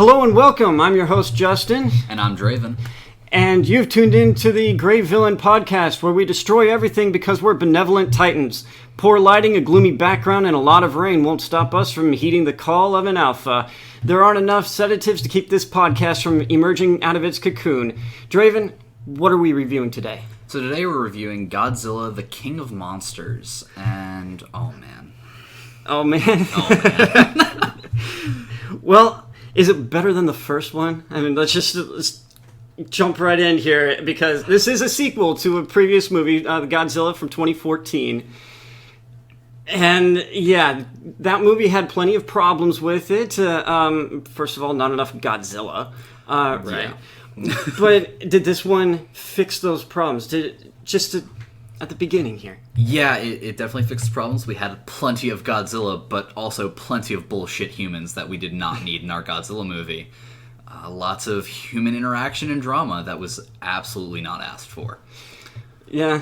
Hello and welcome. I'm your host, Justin. And I'm Draven. And you've tuned in to the GreyVillain podcast, where we destroy everything because we're benevolent titans. Poor lighting, a gloomy background, and a lot of rain won't stop us from heeding the call of an alpha. There aren't enough sedatives to keep this podcast from emerging out of its cocoon. Draven, what are we reviewing today? So today we're reviewing Godzilla, the King of Monsters, and oh man. Oh man. Oh man. Well, is it better than the first one? I mean, let's jump right in here, because this is a sequel to a previous movie, Godzilla from 2014. And yeah, that movie had plenty of problems with it. First of all, not enough Godzilla. Right. Yeah. But did this one fix those problems? At the beginning here? Yeah, it definitely fixed problems. We had plenty of Godzilla, but also plenty of bullshit humans that we did not need in our Godzilla movie. Lots of human interaction and drama that was absolutely not asked for. Yeah.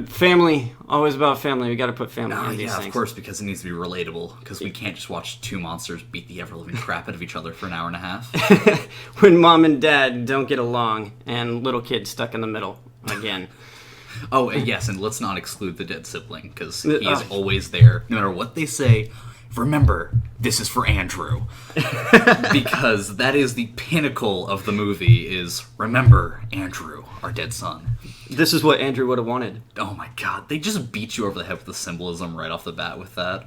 Family, always about family. We got to put family in these things. Of course, because it needs to be relatable. Because we can't just watch two monsters beat the ever-living crap out of each other for an hour and a half. When mom and dad don't get along, and little kid stuck in the middle again. Oh, yes, and let's not exclude the dead sibling, because he is always there. No matter what they say, remember, this is for Andrew. Because that is the pinnacle of the movie, is remember Andrew, our dead son. This is what Andrew would have wanted. Oh my god, they just beat you over the head with the symbolism right off the bat with that.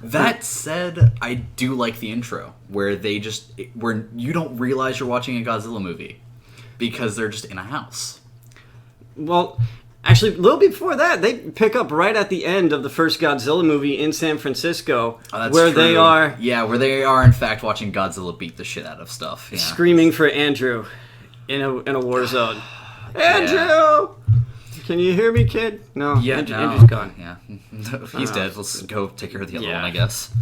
That said, I do like the intro, where you don't realize you're watching a Godzilla movie, because they're just in a house. Well, actually, a little before that, they pick up right at the end of the first Godzilla movie in San Francisco, where true. They are... Yeah, where they are, in fact, watching Godzilla beat the shit out of stuff. Yeah. Screaming for Andrew in a war zone. Andrew! Yeah. Can you hear me, kid? No, yeah, Andrew's gone. Yeah, he's dead. Let's go take care of the other one, I guess.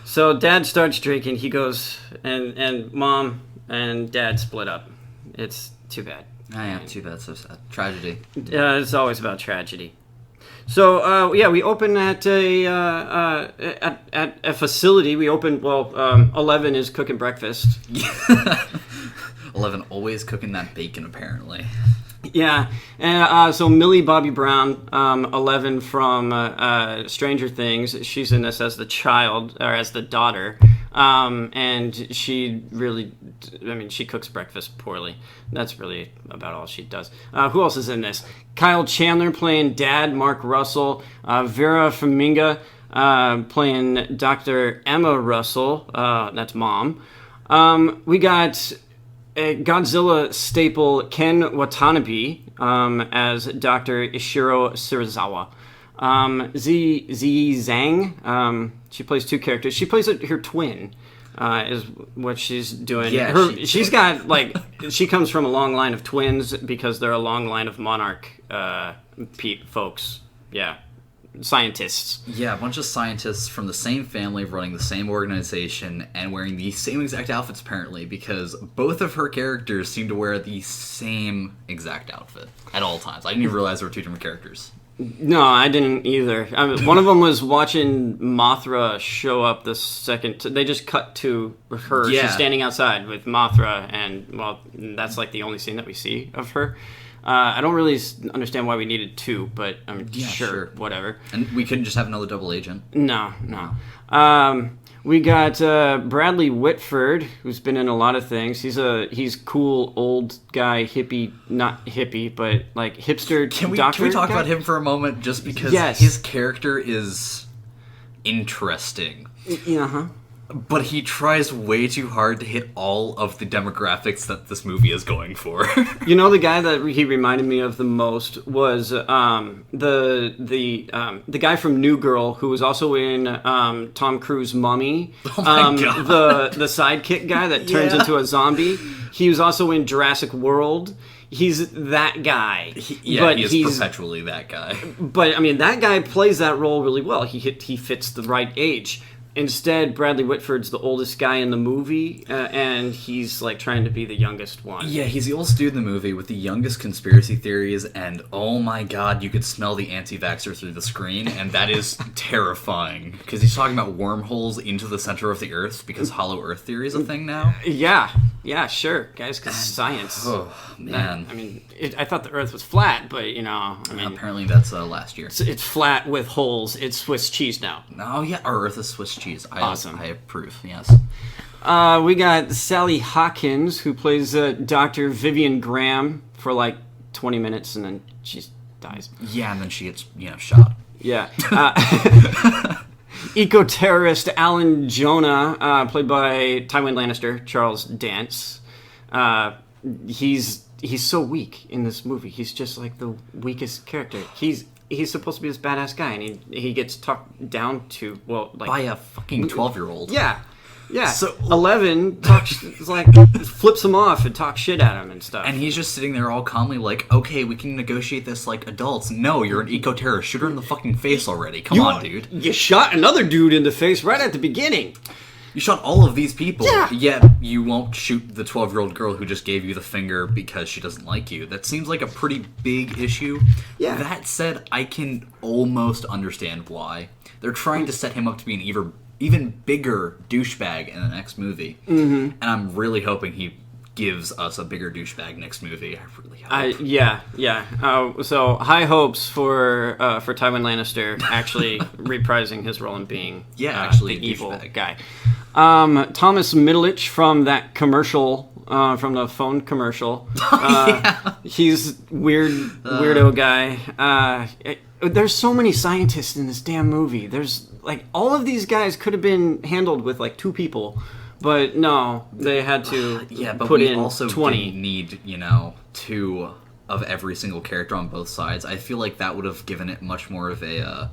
So Dad starts drinking. He goes, and Mom and Dad split up. It's too bad. Oh, yeah, too bad. So sad. Tragedy. It's always about tragedy. So we open at a facility. We open. 11 is cooking breakfast. 11 always cooking that bacon, apparently. Yeah, and so Millie Bobby Brown, 11 from Stranger Things, she's in this as the child, or as the daughter, and she really, she cooks breakfast poorly. That's really about all she does. Who else is in this? Kyle Chandler playing Dad, Mark Russell, Vera Farmiga playing Dr. Emma Russell, that's Mom. We got... Godzilla staple Ken Watanabe as Dr. Ishiro Serizawa. Z Zhang, she plays two characters. She plays her twin, is what she's doing. Yeah, she's got, she comes from a long line of twins because they're a long line of monarch folks. Yeah. Scientists. Yeah, a bunch of scientists from the same family running the same organization and wearing the same exact outfits, apparently, because both of her characters seem to wear the same exact outfit at all times. I didn't even realize there were two different characters. No, I didn't either. One of them was watching Mothra show up the second... They just cut to her. Yeah. She's standing outside with Mothra, and, that's like the only scene that we see of her. I don't really understand why we needed two, but sure, whatever. And we couldn't just have another double agent? No. We got Bradley Whitford, who's been in a lot of things. He's cool, old guy, hippie, not hippie, but hipster doctor. Can we talk about him for a moment, just because his character is interesting? Uh-huh. But he tries way too hard to hit all of the demographics that this movie is going for. The guy that he reminded me of the most was the guy from New Girl, who was also in Tom Cruise Mummy. Oh my God. The sidekick guy that turns into a zombie. He was also in Jurassic World. He's that guy. He's perpetually that guy. But that guy plays that role really well. He fits the right age. instead, Bradley Whitford's the oldest guy in the movie, and he's like trying to be the youngest one. Yeah, he's the oldest dude in the movie with the youngest conspiracy theories, and oh my god, you could smell the anti-vaxxer through the screen, and that is terrifying, because he's talking about wormholes into the center of the Earth, because Hollow Earth theory is a thing now. Yeah, sure, guys, because science. Oh, man. I mean, I thought the Earth was flat, but, apparently that's last year. It's flat with holes. It's Swiss cheese now. Oh, yeah, our Earth is Swiss cheese. Awesome. I approve, yes. We got Sally Hawkins, who plays Dr. Vivian Graham for like 20 minutes, and then she dies. Yeah, and then she gets, shot. Yeah. Eco-terrorist Alan Jonah, played by Tywin Lannister, Charles Dance. He's so weak in this movie. He's just like the weakest character. He's supposed to be this badass guy, and he gets talked down to, by a fucking 12-year-old. Yeah. So 11 flips him off and talks shit at him and stuff. And he's just sitting there all calmly like, okay, we can negotiate this like adults. No, you're an eco-terrorist. Shoot her in the fucking face already. Come on, dude. You shot another dude in the face right at the beginning. You shot all of these people. Yeah. Yet you won't shoot the 12-year-old girl who just gave you the finger because she doesn't like you. That seems like a pretty big issue. Yeah. That said, I can almost understand why. They're trying to set him up to be an even bigger douchebag in the next movie. Mm-hmm. And I'm really hoping he gives us a bigger douchebag next movie. I really hope. Yeah. So high hopes for Tywin Lannister actually reprising his role in being actually the evil douchebag guy. Thomas Middleditch from that commercial, from the phone commercial. He's weirdo guy. There's so many scientists in this damn movie. There's like all of these guys could have been handled with like 2 people, but no, they had to put in also 20. Didn't need 2 of every single character on both sides. I feel like that would have given it much more of a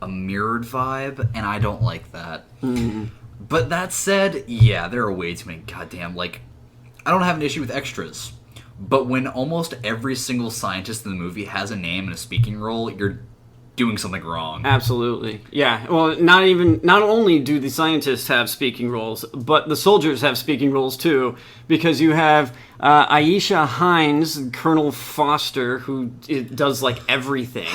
mirrored vibe, and I don't like that. Mm-hmm. But that said, there are way too many goddamn, like, I don't have an issue with extras, but when almost every single scientist in the movie has a name and a speaking role, you're doing something wrong. Absolutely. Yeah. Well, not only do the scientists have speaking roles, but the soldiers have speaking roles too, because you have Aisha Hines, Colonel Foster, who does like everything.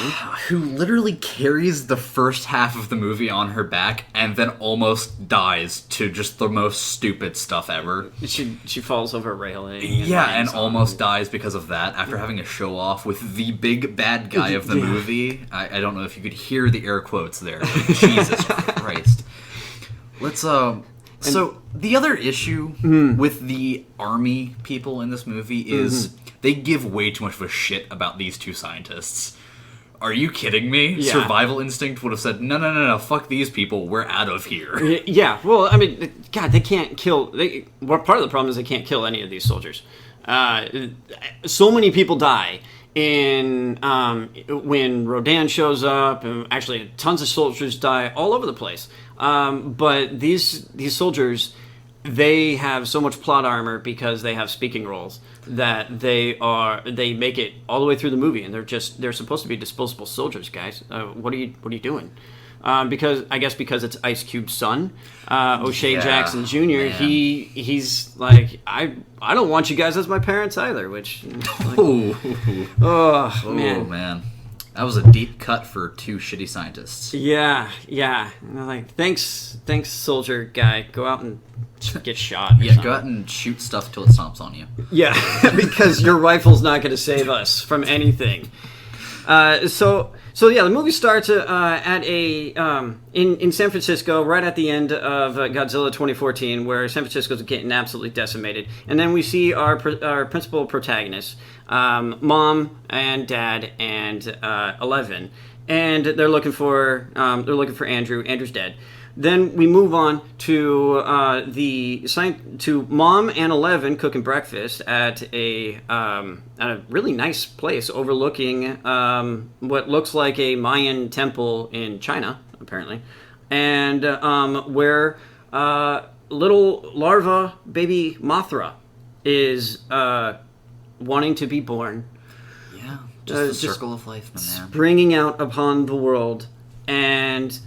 Who literally carries the first half of the movie on her back and then almost dies to just the most stupid stuff ever. She falls over a railing. And almost dies because of that after having a show off with the big bad guy of the movie. I don't know if you could hear the air quotes there. Jesus Christ. Let's So the other issue with the army people in this movie is they give way too much of a shit about these 2 scientists. Are you kidding me? Yeah. Survival instinct would have said, no, fuck these people, we're out of here. Yeah, well, I mean, God, they can't kill... part of the problem is they can't kill any of these soldiers. So many people die when Rodan shows up, and actually tons of soldiers die all over the place. But these soldiers, they have so much plot armor because they have speaking roles that they make it all the way through the movie, and they're supposed to be disposable soldiers, guys. What are you doing? Because it's Ice Cube's son, O'Shea Jackson Jr. Man. He's like, I don't want you guys as my parents either. Which, like, man, that was a deep cut for 2 shitty scientists. Yeah. And they're like, thanks, soldier guy. Go out and get shot. Go out and shoot stuff till it stomps on you. Yeah, because your rifle's not going to save us from anything. So the movie starts at in San Francisco, right at the end of Godzilla 2014, where San Francisco's getting absolutely decimated, and then we see our principal protagonists, Mom and Dad and 11, and they're looking for Andrew. Andrew's dead. Then we move on to Mom and 11 cooking breakfast at a really nice place overlooking what looks like a Mayan temple in China, apparently, and where little larva baby Mothra is wanting to be born. Yeah, just the circle of life, my man. Springing out upon the world, and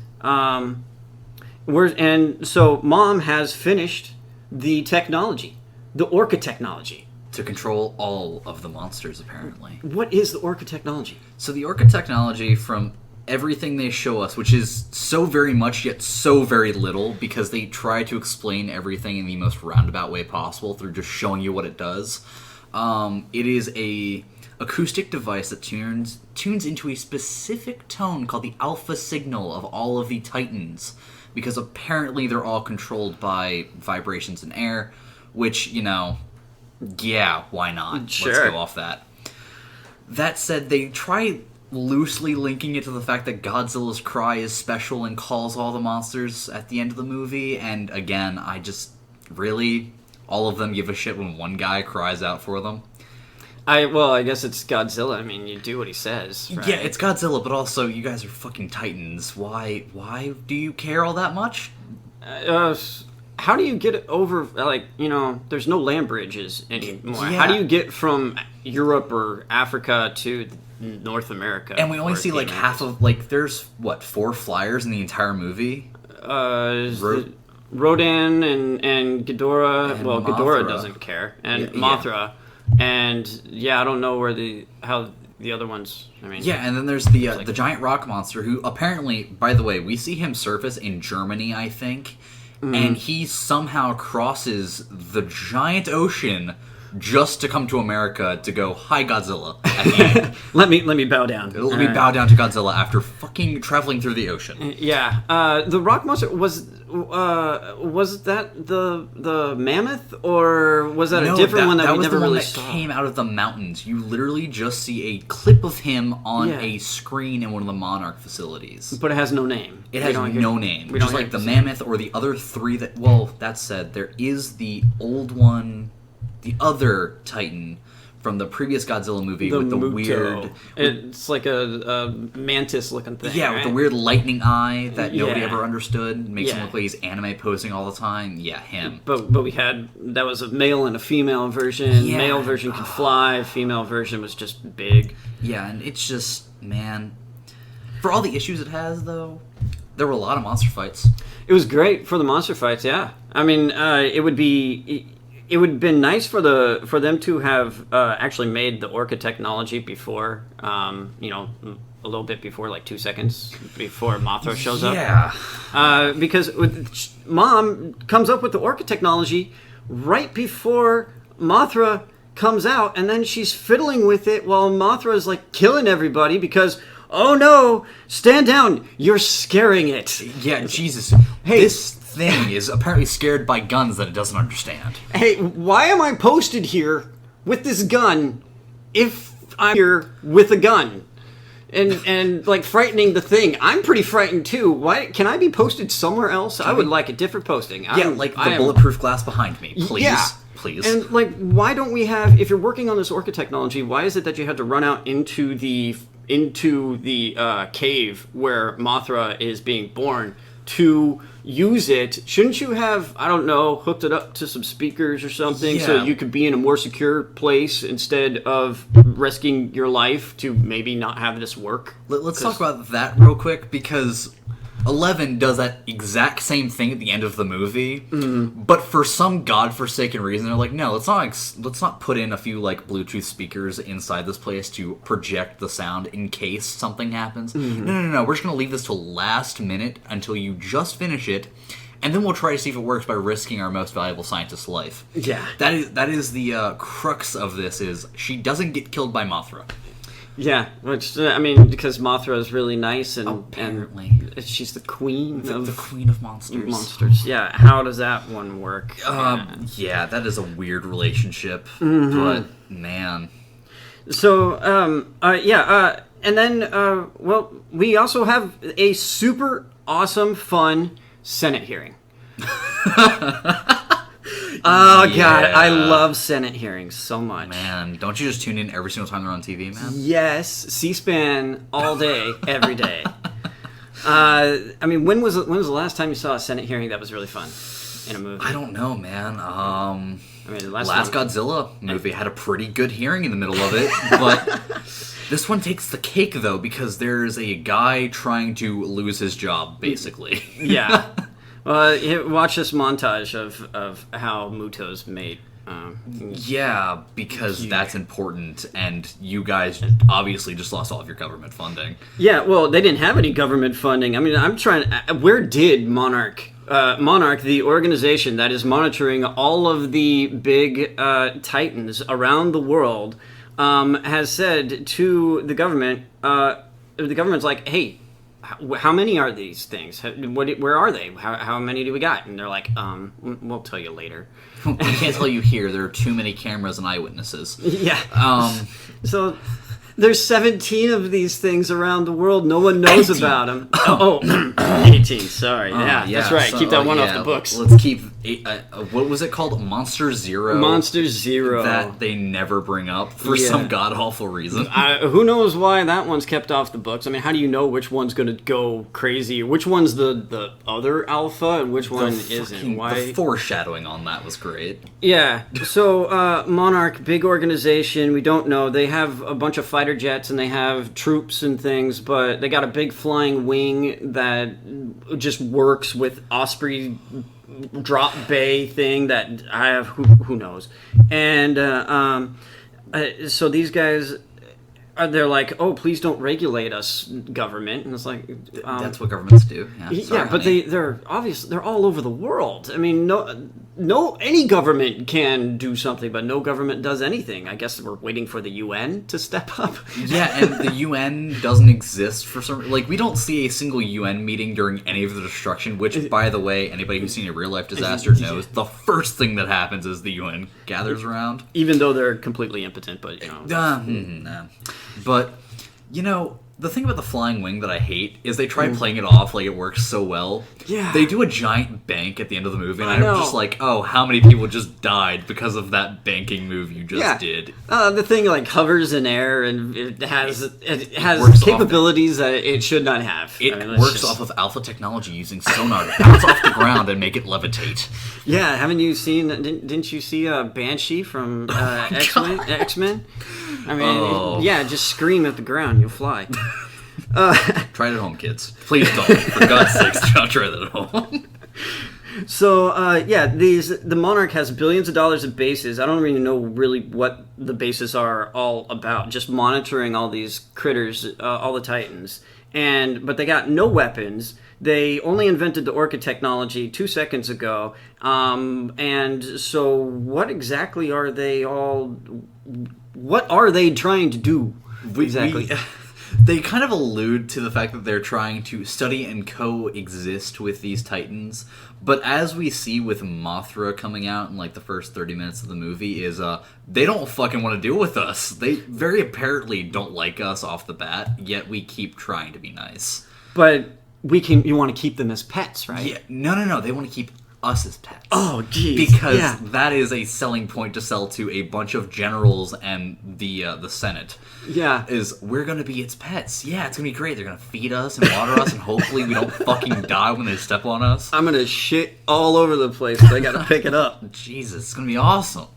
So Mom has finished the technology, the Orca technology. To control all of the monsters, apparently. What is the Orca technology? So the Orca technology, from everything they show us, which is so very much yet so very little, because they try to explain everything in the most roundabout way possible through just showing you what it does. It is a acoustic device that tunes into a specific tone called the alpha signal of all of the Titans, because apparently they're all controlled by vibrations in air, which, yeah, why not? Sure. Let's go off that. That said, they try loosely linking it to the fact that Godzilla's cry is special and calls all the monsters at the end of the movie, and again, I just, really, all of them give a shit when one guy cries out for them? I guess it's Godzilla. I mean, you do what he says, right? Yeah, it's Godzilla, but also, you guys are fucking Titans. Why do you care all that much? How do you get over, there's no land bridges anymore. Yeah. How do you get from Europe or Africa to North America? And we only see, half of, there's, 4 flyers in the entire movie? Rodan and Ghidorah. And well, Mothra. Ghidorah doesn't care. And Mothra. And, I don't know how the other ones, Yeah, and then there's the giant rock monster, who apparently, by the way, we see him surface in Germany, I think. And he somehow crosses the giant ocean just to come to America to go, "Hi, Godzilla." At the end. let me bow down. Let me bow down to Godzilla after fucking traveling through the ocean. Yeah, the rock monster was that the mammoth, or was that a different one that we never really saw? That was the one that came out of the mountains. You literally just see a clip of him on a screen in one of the Monarch facilities. But it has no name. It has no name. Just like the mammoth or the other 3 that... Well, that said, there is the old one, the other Titan from the previous Godzilla movie with the Muto. weird... It's like a mantis-looking thing, Yeah, right? with the weird lightning eye that nobody ever understood. Makes him Yeah. look like he's anime posing all the time. Yeah, him. But we had... That was a male and a female version. Yeah. Male version could fly. Female version was just big. Yeah, and it's just... Man... For all the issues it has, though, there were a lot of monster fights. It was great for the monster fights, yeah. I mean, it would have been nice for them to have actually made the Orca technology before, a little bit before, 2 seconds before Mothra shows up. Yeah. Because Mom comes up with the Orca technology right before Mothra comes out, and then she's fiddling with it while Mothra is killing everybody because... Oh no! Stand down! You're scaring it! Yeah, Jesus. Hey. This thing is apparently scared by guns that it doesn't understand. Hey, why am I posted here with this gun if I'm here with a gun? And frightening the thing. I'm pretty frightened too. Why can I be posted somewhere else? I would like a different posting. The bulletproof glass behind me, please. Yeah. Please. And why don't we have, if you're working on this Orca technology, why is it that you had to run out into the cave where Mothra is being born to use it? Shouldn't you have, I don't know, hooked it up to some speakers or something so you could be in a more secure place instead of risking your life to maybe not have this work? Let's talk about that real quick, because 11 does that exact same thing at the end of the movie, but for some godforsaken reason, they're like, no, let's not put in a few Bluetooth speakers inside this place to project the sound in case something happens. No, we're just gonna leave this till last minute until you just finish it, and then we'll try to see if it works by risking our most valuable scientist's life. Yeah, that is the crux of this. Is she doesn't get killed by Mothra. Yeah, which, because Mothra is really nice, and apparently she's the queen of... The queen of monsters. Monsters, yeah. How does that one work? Yeah, that is a weird relationship, but, man. So, and then, we also have a super awesome, fun Senate hearing. Oh, yeah. God, I love Senate hearings so much. Man, don't you just tune in every single time they're on TV, man? Yes, C-SPAN all day, every day. When was the last time you saw a Senate hearing that was really fun in a movie? I don't know, man. The last Godzilla movie had a pretty good hearing in the middle of it, but this one takes the cake, though, because there's a guy trying to lose his job, basically. Yeah. Watch this montage of how Muto's made. Yeah, because that's important, and you guys obviously just lost all of your government funding. Yeah, well, they didn't have any government funding. I mean, I'm trying... Where did Monarch, the organization that is monitoring all of the big titans around the world, has said to the government, the government's like, hey, how many are these things? Where are they? How many do we got? And they're like, we'll tell you later. We can't tell you here. There are too many cameras and eyewitnesses. Yeah. So there's 17 of these things around the world. No one knows 18. about them. 18. Sorry. Yeah, that's right. So, keep that one off the books. Let's keep... what was it called? Monster Zero? Monster Zero. That they never bring up for some god-awful reason. Who knows why that one's kept off the books? I mean, how do you know which one's going to go crazy? Which one's the other alpha and which one isn't? Why? The foreshadowing on that was great. Yeah. So, Monarch, big organization. We don't know. They have a bunch of fighter jets and they have troops and things, but they got a big flying wing that just works with Osprey drop bay thing that I have who knows. And so these guys they're like, oh, please don't regulate us, government. And it's like that's what governments do. Yeah, but they're obviously they're all over the world. I mean, no any government can do something, but no government does anything. I guess we're waiting for the UN to step up. Yeah, and the UN doesn't exist for some... Like, we don't see a single UN meeting during any of the destruction, which, by the way, anybody who's seen a real-life disaster knows the first thing that happens is the UN gathers around. Even though they're completely impotent, but, you know... But, you know... The thing about the flying wing that I hate is they try playing it off like it works so well. Yeah. They do a giant bank at the end of the movie, and I'm just like, oh, how many people just died because of that banking move you just did? The thing like hovers in air and it has capabilities that it should not have. It works off of alpha technology using sonar to bounce off the ground and make it levitate. Yeah, haven't you seen? Didn't you see Banshee from X-Men? I mean, just scream at the ground, you'll fly. Try it at home, kids. Please don't. For God's sakes, do not try that at home. So, the Monarch has billions of dollars of bases. I don't even know really what the bases are all about. Just monitoring all these critters, all the Titans. But they got no weapons. They only invented the Orca technology 2 seconds ago. And so what exactly are they all... What are they trying to do exactly? They kind of allude to the fact that they're trying to study and coexist with these Titans, but as we see with Mothra coming out in like the first 30 minutes of the movie is they don't fucking want to deal with us. They very apparently don't like us off the bat, yet we keep trying to be nice. But you want to keep them as pets, right? Yeah, no, they want to keep us as pets. Oh, geez. Because that is a selling point to sell to a bunch of generals and the Senate. Yeah. Is we're going to be its pets. Yeah, it's going to be great. They're going to feed us and water us and hopefully we don't fucking die when they step on us. I'm going to shit all over the place, but I got to pick it up. Jesus, it's going to be awesome.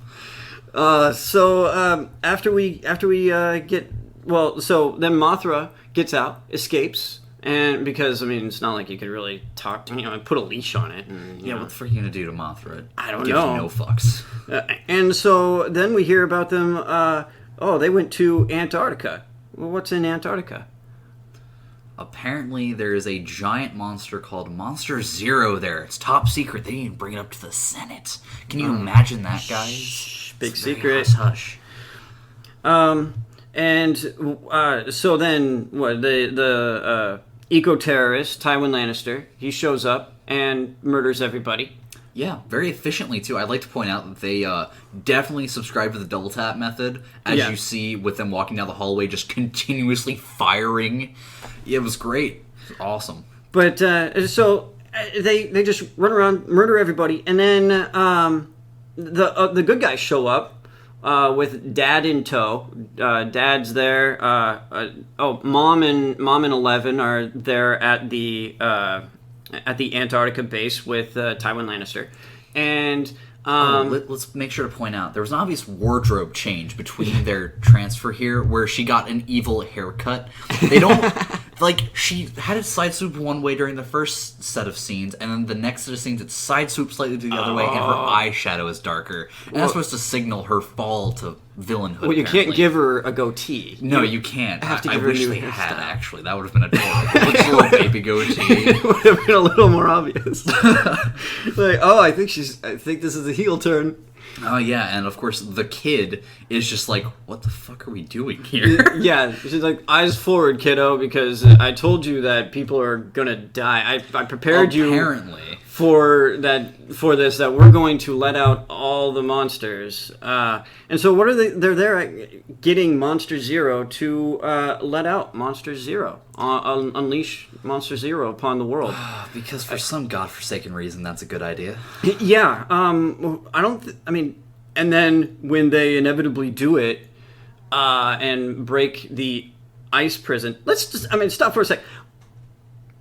So after we get... Well, so then Mothra gets out, escapes... And because, I mean, it's not like you could really talk to, put a leash on it. And, what the frick are you going to do to Mothra? I don't know. Gives you no fucks. And so then we hear about them, they went to Antarctica. Well, what's in Antarctica? Apparently there is a giant monster called Monster Zero there. It's top secret. They didn't even bring it up to the Senate. Can you imagine that, guys? Big secret. Hush. And so then, the eco-terrorist, Tywin Lannister, he shows up and murders everybody. Yeah, very efficiently, too. I'd like to point out that they definitely subscribe to the double tap method, as you see with them walking down the hallway, just continuously firing. It was great. It was awesome. But, so, they just run around, murder everybody, and then the good guys show up. With Dad in tow. Dad's there. Mom and 11 are there at the Antarctica base with Tywin Lannister, and let's make sure to point out there was an obvious wardrobe change between their transfer here, where she got an evil haircut. They don't. like, she had it side swoop one way during the first set of scenes, and then the next set of scenes, it's side swoop slightly to the other way, and her eyeshadow is darker. And that's supposed to signal her fall to villainhood. Well, you can't give her a goatee. No, you can't. Have to I give her a wish new they had, hairstyle. actually. That would have been adorable. Just a little baby goatee. It would have been a little more obvious. Like, I think this is a heel turn. Oh, yeah, and of course, the kid is just like, what the fuck are we doing here? Yeah, she's like, eyes forward, kiddo, because I told you that people are gonna die. I prepared you for this, that we're going to let out all the monsters. And so what are they? They're there getting Monster Zero to let out Monster Zero. Unleash Monster Zero upon the world. Because for some godforsaken reason, that's a good idea. Yeah. And then when they inevitably do it and break the ice prison, stop for a sec.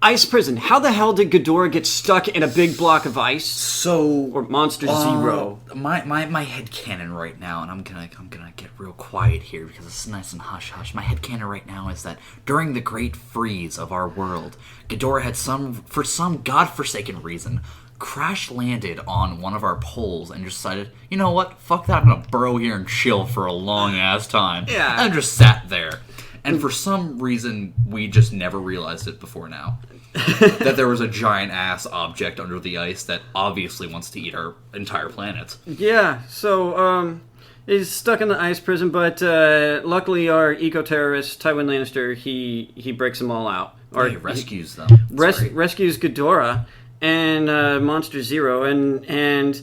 Ice prison. How the hell did Ghidorah get stuck in a big block of ice? Or Monster Zero? My headcanon right now, and I'm gonna get real quiet here because it's nice and hush hush. My headcanon right now is that during the Great Freeze of our world, Ghidorah had for some godforsaken reason crash landed on one of our poles and just decided, you know what? Fuck that! I'm gonna burrow here and chill for a long ass time. Yeah. And just sat there. And for some reason, we just never realized it before now. That there was a giant-ass object under the ice that obviously wants to eat our entire planet. Yeah, so, he's stuck in the ice prison, but luckily our eco-terrorist, Tywin Lannister, he breaks them all out. Or he rescues them. Rescues Ghidorah and Monster Zero, and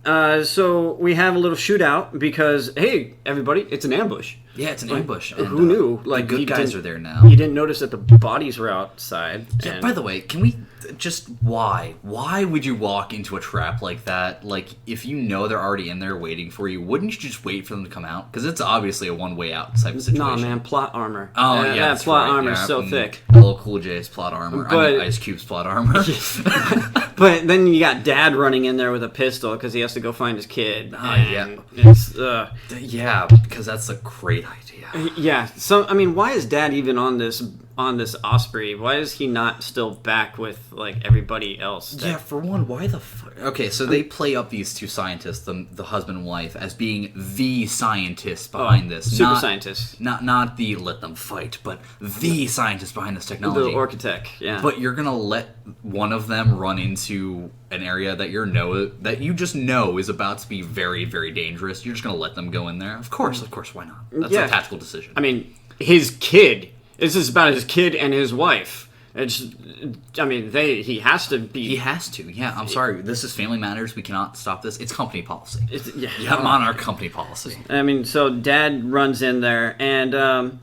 so we have a little shootout because, hey, everybody, it's an ambush. Yeah, it's an ambush. And, who knew? Like, the good guys are there now. You didn't notice that the bodies were outside. Yeah, by the way, can we just... Why? Why would you walk into a trap like that? Like, if you know they're already in there waiting for you, wouldn't you just wait for them to come out? Because it's obviously a one-way out type of situation. Nah, man, plot armor. Oh, yeah, that plot armor is so thick. LL Cool J's plot armor. Ice Cube's plot armor. But then you got Dad running in there with a pistol because he has to go find his kid. Yeah. Yeah, because that's a great idea. Yeah. So, why is Dad even on this Osprey? Why is he not still back with, like, everybody else? Yeah, for one, why the fuck? Okay, so they play up these two scientists, the husband and wife, as being the scientists behind this. Super scientists. Not the let them fight, but the scientists behind this technology. The architect, yeah. But you're gonna let one of them run into an area that you just know is about to be very, very dangerous. You're just gonna let them go in there? Of course, why not? That's a tactical decision. His kid. This is about his kid and his wife. He has to be... He has to, yeah. I'm sorry. This is Family Matters. We cannot stop this. It's company policy. I'm on our company policy. So Dad runs in there, and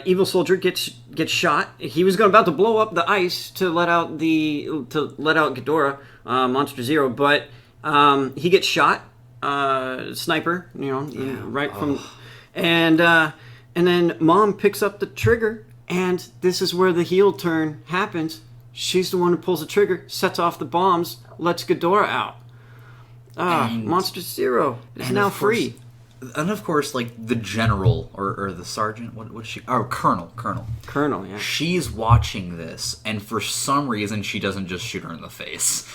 Evil Soldier gets shot. He was about to blow up the ice to let out Ghidorah, Monster Zero, but he gets shot. Sniper, from... And then Mom picks up the trigger, and this is where the heel turn happens. She's the one who pulls the trigger, sets off the bombs, lets Ghidorah out. Monster Zero is now free. And of course, like, the general, or the sergeant, what is she? Oh, Colonel, yeah. She's watching this, and for some reason, she doesn't just shoot her in the face.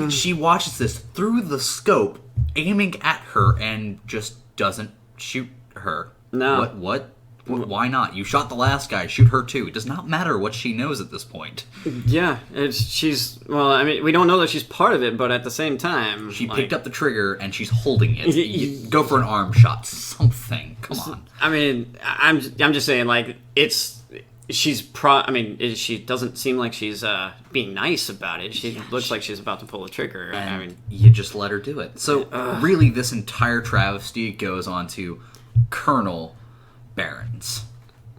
She watches this through the scope, aiming at her, and just doesn't shoot her. No. What? Why not? You shot the last guy. Shoot her too. It does not matter what she knows at this point. Yeah, we don't know that she's part of it, but at the same time, she picked up the trigger and she's holding it. You go for an arm shot, something. Come on. I'm just saying, like, she doesn't seem like she's being nice about it. She looks like she's about to pull the trigger. And you just let her do it. So really, this entire travesty goes on to Colonel Barons.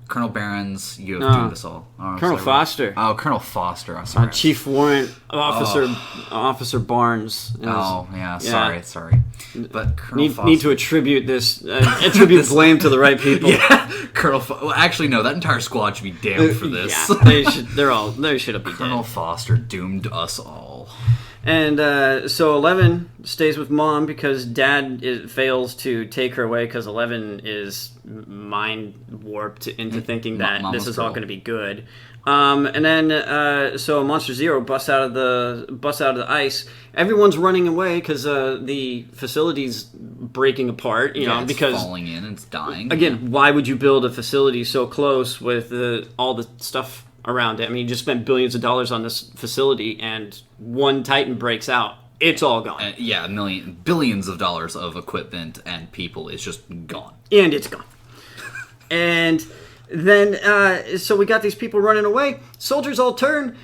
Colonel Barons, you have doomed us all. Colonel Foster. Oh, Colonel Foster. I'm sorry. Chief Warrant Officer Barnes. Sorry. But Colonel Foster... Need to attribute blame to the right people. Yeah, well, actually, no. That entire squad should be damned for this. Yeah, they should have been Colonel dead. Foster doomed us all. And so 11 stays with Mom because Dad fails to take her away because 11 is mind warped into thinking that this is all going to be good. And then so Monster Zero busts out of the ice. Everyone's running away because the facility's breaking apart. You know, it's because falling in and it's dying. Again, why would you build a facility so close with all the stuff around it? I mean, you just spent billions of dollars on this facility, and one Titan breaks out. It's all gone. Billions of dollars of equipment and people is just gone. And it's gone. And then, so we got these people running away. Soldiers all turn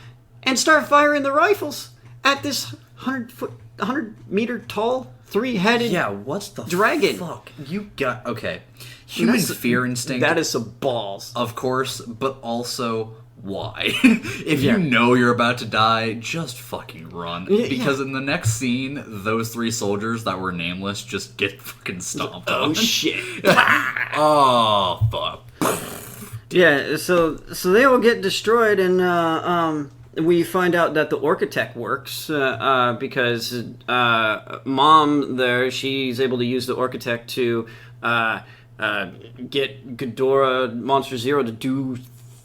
and start firing their rifles at this 100-meter tall, 3-headed what's the dragon. Fuck? You got... Okay. Human fear instinct. That is some balls. Of course, but also... Why? If you know you're about to die, just fucking run. Because in the next scene, those 3 soldiers that were nameless just get fucking stomped on. Oh, shit. Oh, fuck. Yeah, so they all get destroyed, and we find out that the Orchitect works because Mom there, she's able to use the Orchitect to get Ghidorah, Monster Zero to do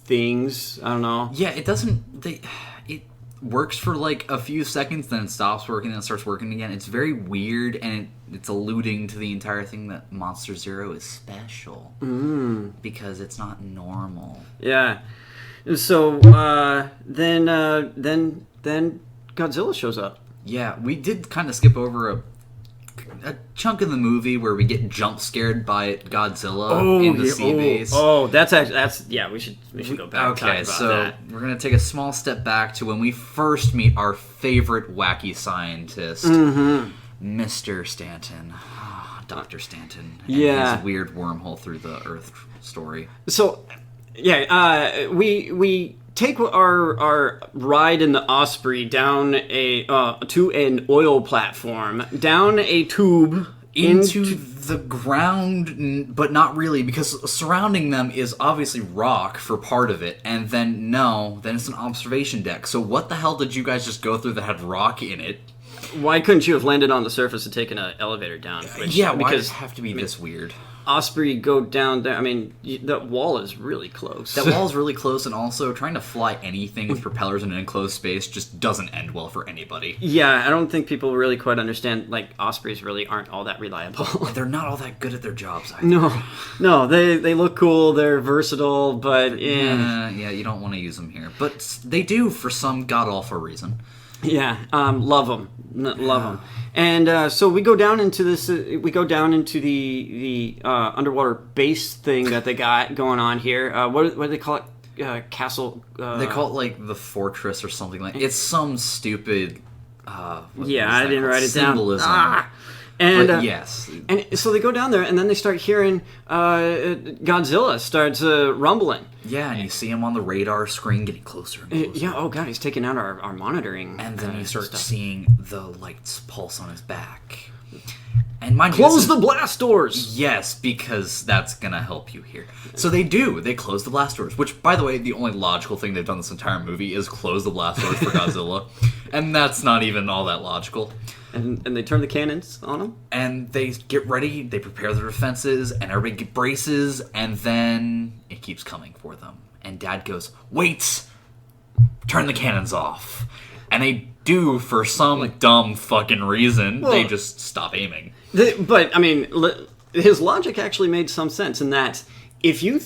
things. I don't know. Yeah, it doesn't... It works for like a few seconds, then it stops working, then it starts working again. It's very weird, and it's alluding to the entire thing that Monster Zero is special. Because it's not normal. Yeah. So, then Godzilla shows up. Yeah, we did kind of skip over a chunk of the movie where we get jump scared by Godzilla in the sea base. We should go back. Okay, so we're gonna take a small step back to when we first meet our favorite wacky scientist, Mr. Stanton, Dr. Stanton, and his weird wormhole through the Earth story. So, we take our ride in the Osprey down to an oil platform, down a tube into the ground, but not really, because surrounding them is obviously rock for part of it, and then it's an observation deck. So what the hell did you guys just go through that had rock in it? Why couldn't you have landed on the surface and taken an elevator down? Why does it have to be this weird? Osprey go down there. I mean, that wall is really close. That wall is really close, and also trying to fly anything with propellers in an enclosed space just doesn't end well for anybody. Yeah, I don't think people really quite understand, like, Ospreys really aren't all that reliable. They're not all that good at their jobs either. No, they look cool, they're versatile, but... Yeah, you don't want to use them here. But they do for some god-awful reason. Yeah, love them. And so we go down into this. We go down into the underwater base thing that they got going on here. What do they call it? Castle. They call it like the fortress or something like. It's some stupid. I didn't write it down. Symbolism. And yes. And so they go down there, and then they start hearing Godzilla starts rumbling. Yeah, and you see him on the radar screen getting closer and closer. Yeah, oh god, he's taking out our monitoring. And then you start seeing the lights pulse on his back. And mind you, close the blast doors! Yes, because that's gonna help you here. So they do. They close the blast doors, which, by the way, the only logical thing they've done this entire movie is close the blast doors for Godzilla. And that's not even all that logical. And they turn the cannons on them? And they get ready, they prepare their defenses, and everybody braces, and then it keeps coming for them. And Dad goes, wait! Turn the cannons off. And they do, for some dumb fucking reason. They just stop aiming. But, I mean, his logic actually made some sense in that if you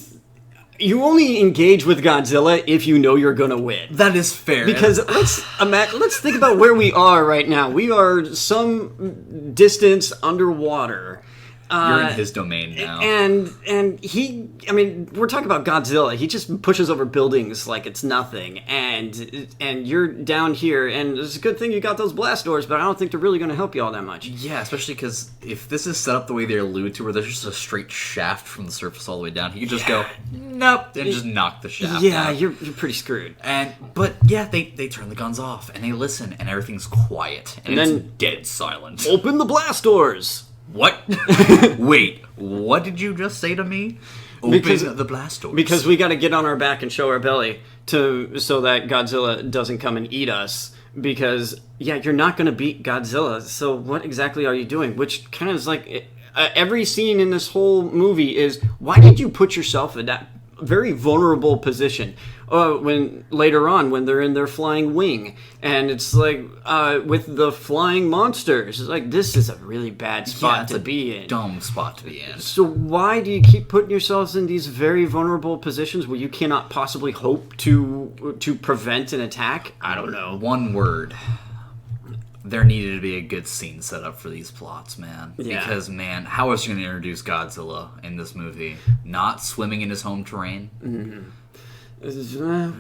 only engage with Godzilla if you know you're gonna win. That is fair. Because let's think about where we are right now. We are some distance underwater. You're in his domain now. And he, I mean, we're talking about Godzilla. He just pushes over buildings like it's nothing. And you're down here, and it's a good thing you got those blast doors, but I don't think they're really going to help you all that much. Yeah, especially because if this is set up the way they allude to, where there's just a straight shaft from the surface all the way down, he could just go, nope, and just knock the shaft out. You're pretty screwed. But they turn the guns off, and they listen, and everything's quiet. And it's then dead silent. Open the blast doors! What? Wait, what did you just say to me? Open the blast doors. Because we got to get on our back and show our belly so that Godzilla doesn't come and eat us. because you're not going to beat Godzilla. So what exactly are you doing? Which kind of is like every scene in this whole movie is, why did you put yourself in that very vulnerable position? When later on, when they're in their flying wing, and it's like with the flying monsters, it's like, this is a really bad spot to be in. Dumb spot to be in. So why do you keep putting yourselves in these very vulnerable positions where you cannot possibly hope to prevent an attack? I don't know. One word. There needed to be a good scene set up for these plots, man. Yeah. Because, man, how else are you going to introduce Godzilla in this movie? Not swimming in his home terrain? Mm-hmm.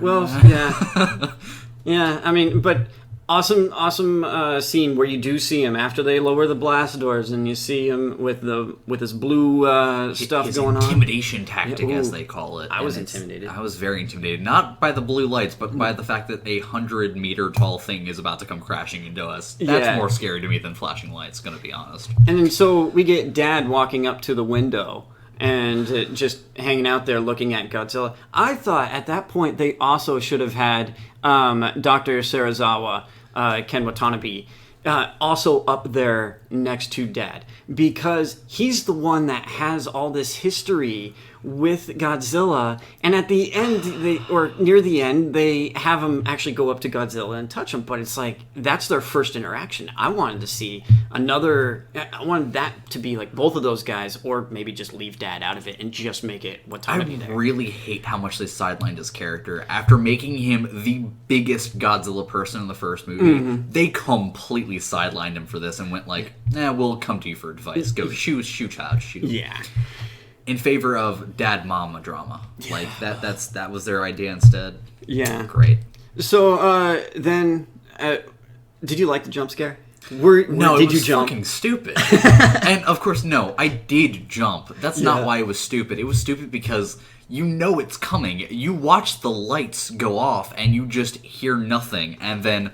Well, yeah. Yeah, I mean, but awesome scene where you do see him after they lower the blast doors, and you see him with his blue stuff his going on. Intimidation tactic, as they call it. I was intimidated. I was very intimidated. Not by the blue lights, but by the fact that a 100-meter tall thing is about to come crashing into us. That's more scary to me than flashing lights, gonna be honest. And then so we get Dad walking up to the window and just hanging out there looking at Godzilla. I thought at that point they also should have had Dr. Serizawa, Ken Watanabe, also up there next to Dad, because he's the one that has all this history with Godzilla, and at the end, near the end, they have him actually go up to Godzilla and touch him, but it's like, that's their first interaction. I wanted to see I wanted that to be like both of those guys, or maybe just leave Dad out of it and just make it Watanabe there. I really hate how much they sidelined his character. After making him the biggest Godzilla person in the first movie, they completely sidelined him for this and went like, we'll come to you for advice. Go shoot, child, shoot. Yeah. In favor of dad-mama drama. Yeah. Like, that was their idea instead. Yeah. Great. So, then, did you like the jump scare? No, did it was you jump? Fucking stupid. And, of course, no, I did jump. That's not why it was stupid. It was stupid because you know it's coming. You watch the lights go off, and you just hear nothing, and then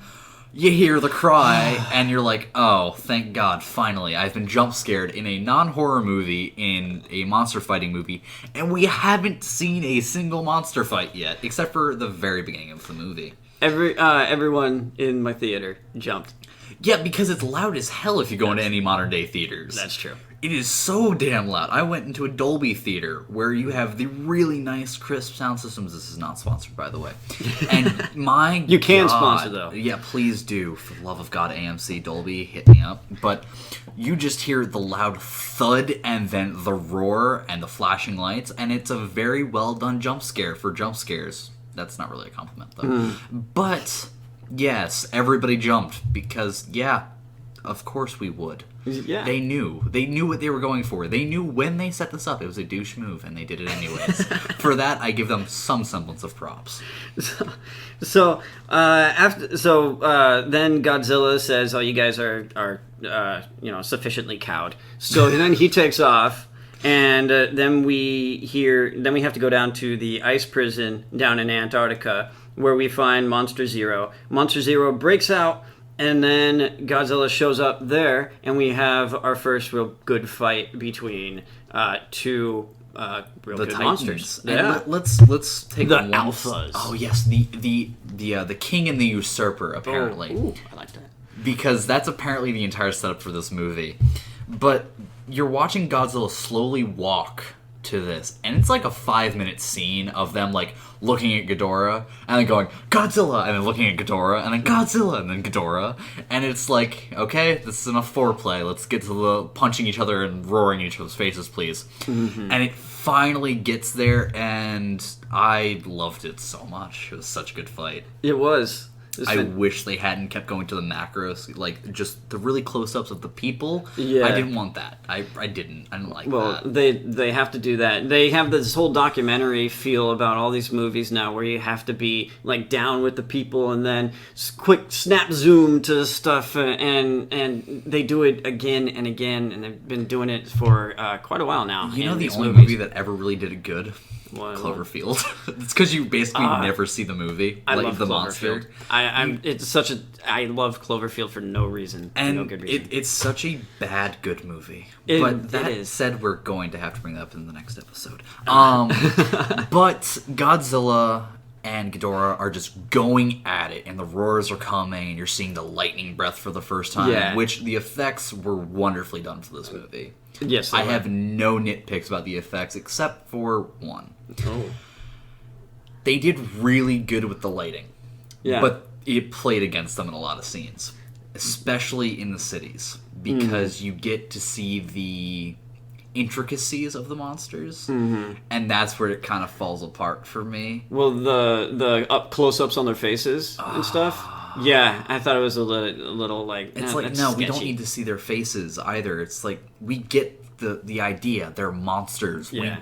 you hear the cry, and you're like, oh, thank God, finally. I've been jump scared in a non-horror movie, in a monster fighting movie, and we haven't seen a single monster fight yet, except for the very beginning of the movie. Everyone in my theater jumped. Yeah, because it's loud as hell if you go into any modern-day theaters. That's true. It is so damn loud. I went into a Dolby theater where you have the really nice, crisp sound systems. This is not sponsored, by the way. And my You can sponsor, though. Yeah, please do. For the love of God, AMC, Dolby, hit me up. But you just hear the loud thud and then the roar and the flashing lights, and it's a very well-done jump scare for jump scares. That's not really a compliment, though. But, yes, everybody jumped because, of course we would. Yeah. They knew what they were going for. They knew when they set this up it was a douche move, and they did it anyways. For that, I give them some semblance of props. So then Godzilla says, "Oh, you guys are sufficiently cowed." So then he takes off, and then we have to go down to the ice prison down in Antarctica, where we find Monster Zero. Monster Zero breaks out. And then Godzilla shows up there, and we have our first real good fight between two real good Titans. Monsters. Yeah. Let's take the one. alphas. Oh yes, the King and the Usurper, apparently. Ooh, I like that. Because that's apparently the entire setup for this movie. But you're watching Godzilla slowly walk to this, and it's like a 5-minute scene of them like looking at Ghidorah and then going Godzilla, and then looking at Ghidorah and then Godzilla and then Ghidorah, and it's like, okay, this is enough foreplay, let's get to the punching each other and roaring in each other's faces, please. And it finally gets there, and I loved it so much. It was such a good fight. It was. I wish they hadn't kept going to the macros, like just the really close-ups of the people. Yeah. I didn't want that. I didn't like that. Well, they have to do that. They have this whole documentary feel about all these movies now, where you have to be like down with the people, and then quick snap zoom to stuff, and they do it again and again, and they've been doing it for quite a while now. You know, the only movie that ever really did it good. Cloverfield. It's because you basically never see the movie. I love the Cloverfield. monster. I love Cloverfield for no reason. And no good reason. It's such a bad good movie. But that said, we're going to have to bring that up in the next episode. But Godzilla and Ghidorah are just going at it, and the roars are coming, and you're seeing the lightning breath for the first time, which the effects were wonderfully done for this movie. Yes, I have no nitpicks about the effects except for one. Oh. They did really good with the lighting. Yeah. But it played against them in a lot of scenes, especially in the cities, because you get to see the intricacies of the monsters, and that's where it kind of falls apart for me. Well, the close-ups on their faces and stuff. Yeah, I thought it was a little like... It's like, no, we don't need to see their faces either. It's like, we get the idea. They're monsters. Yeah.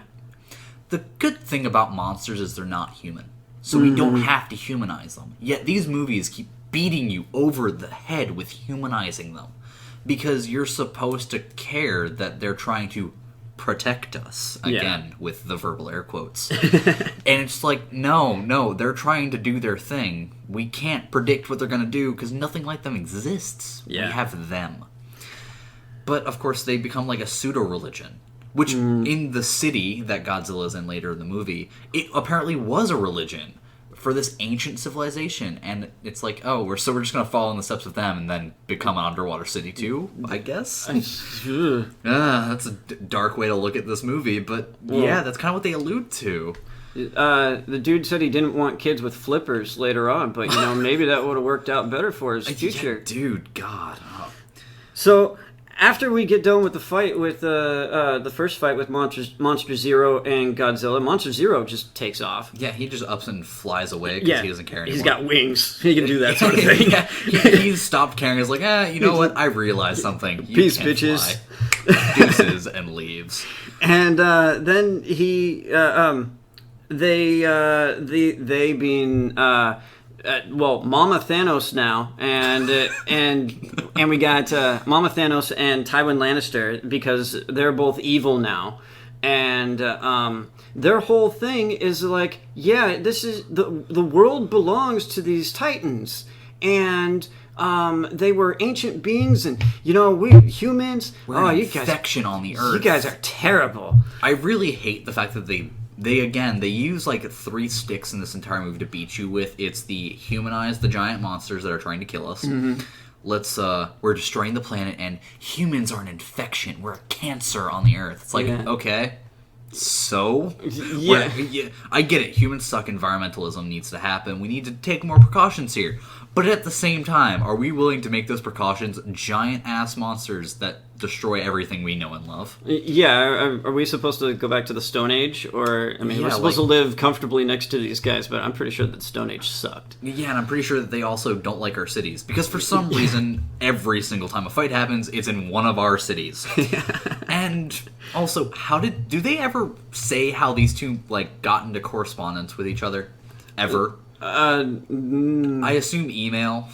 The good thing about monsters is they're not human. So we don't have to humanize them. Yet these movies keep beating you over the head with humanizing them. Because you're supposed to care that they're trying to protect us. Again, with the verbal air quotes. And it's like, no, they're trying to do their thing. We can't predict what they're going to do because nothing like them exists. Yeah. We have them. But, of course, they become like a pseudo-religion. Which, in the city that Godzilla's in later in the movie, it apparently was a religion for this ancient civilization. And it's like, we're just going to follow in the steps of them and then become an underwater city too, I guess? That's a dark way to look at this movie, but that's kind of what they allude to. The dude said he didn't want kids with flippers later on, but, maybe that would have worked out better for his future. Yeah, dude, God. So... After we get done with the fight with the first fight with Monster Zero and Godzilla, Monster Zero just takes off. Yeah, he just ups and flies away because he doesn't care anymore. He's got wings. He can do that sort of thing. He's stopped caring. He's like, you know what? I realized something. Peace, bitches. Deuces and leaves. And then they being. Mama Thanos now, and we got Mama Thanos and Tywin Lannister because they're both evil now, and their whole thing is like, this is the world belongs to these Titans, and they were ancient beings, and we humans, we're infection on the earth. You guys are terrible. I really hate the fact that they use like 3 sticks in this entire movie to beat you with. It's the humanize the giant monsters that are trying to kill us. We're destroying the planet, and humans are an infection. We're a cancer on the earth. It's like, okay, so? I get it. Humans suck. Environmentalism needs to happen. We need to take more precautions here. But at the same time, are we willing to make those precautions giant-ass monsters that destroy everything we know and love? Yeah, are we supposed to go back to the Stone Age? Or, we're supposed to live comfortably next to these guys, but I'm pretty sure that Stone Age sucked. Yeah, and I'm pretty sure that they also don't like our cities. Because for some reason, every single time a fight happens, it's in one of our cities. And also, do they ever say how these two, got into correspondence with each other? Ever? I assume email.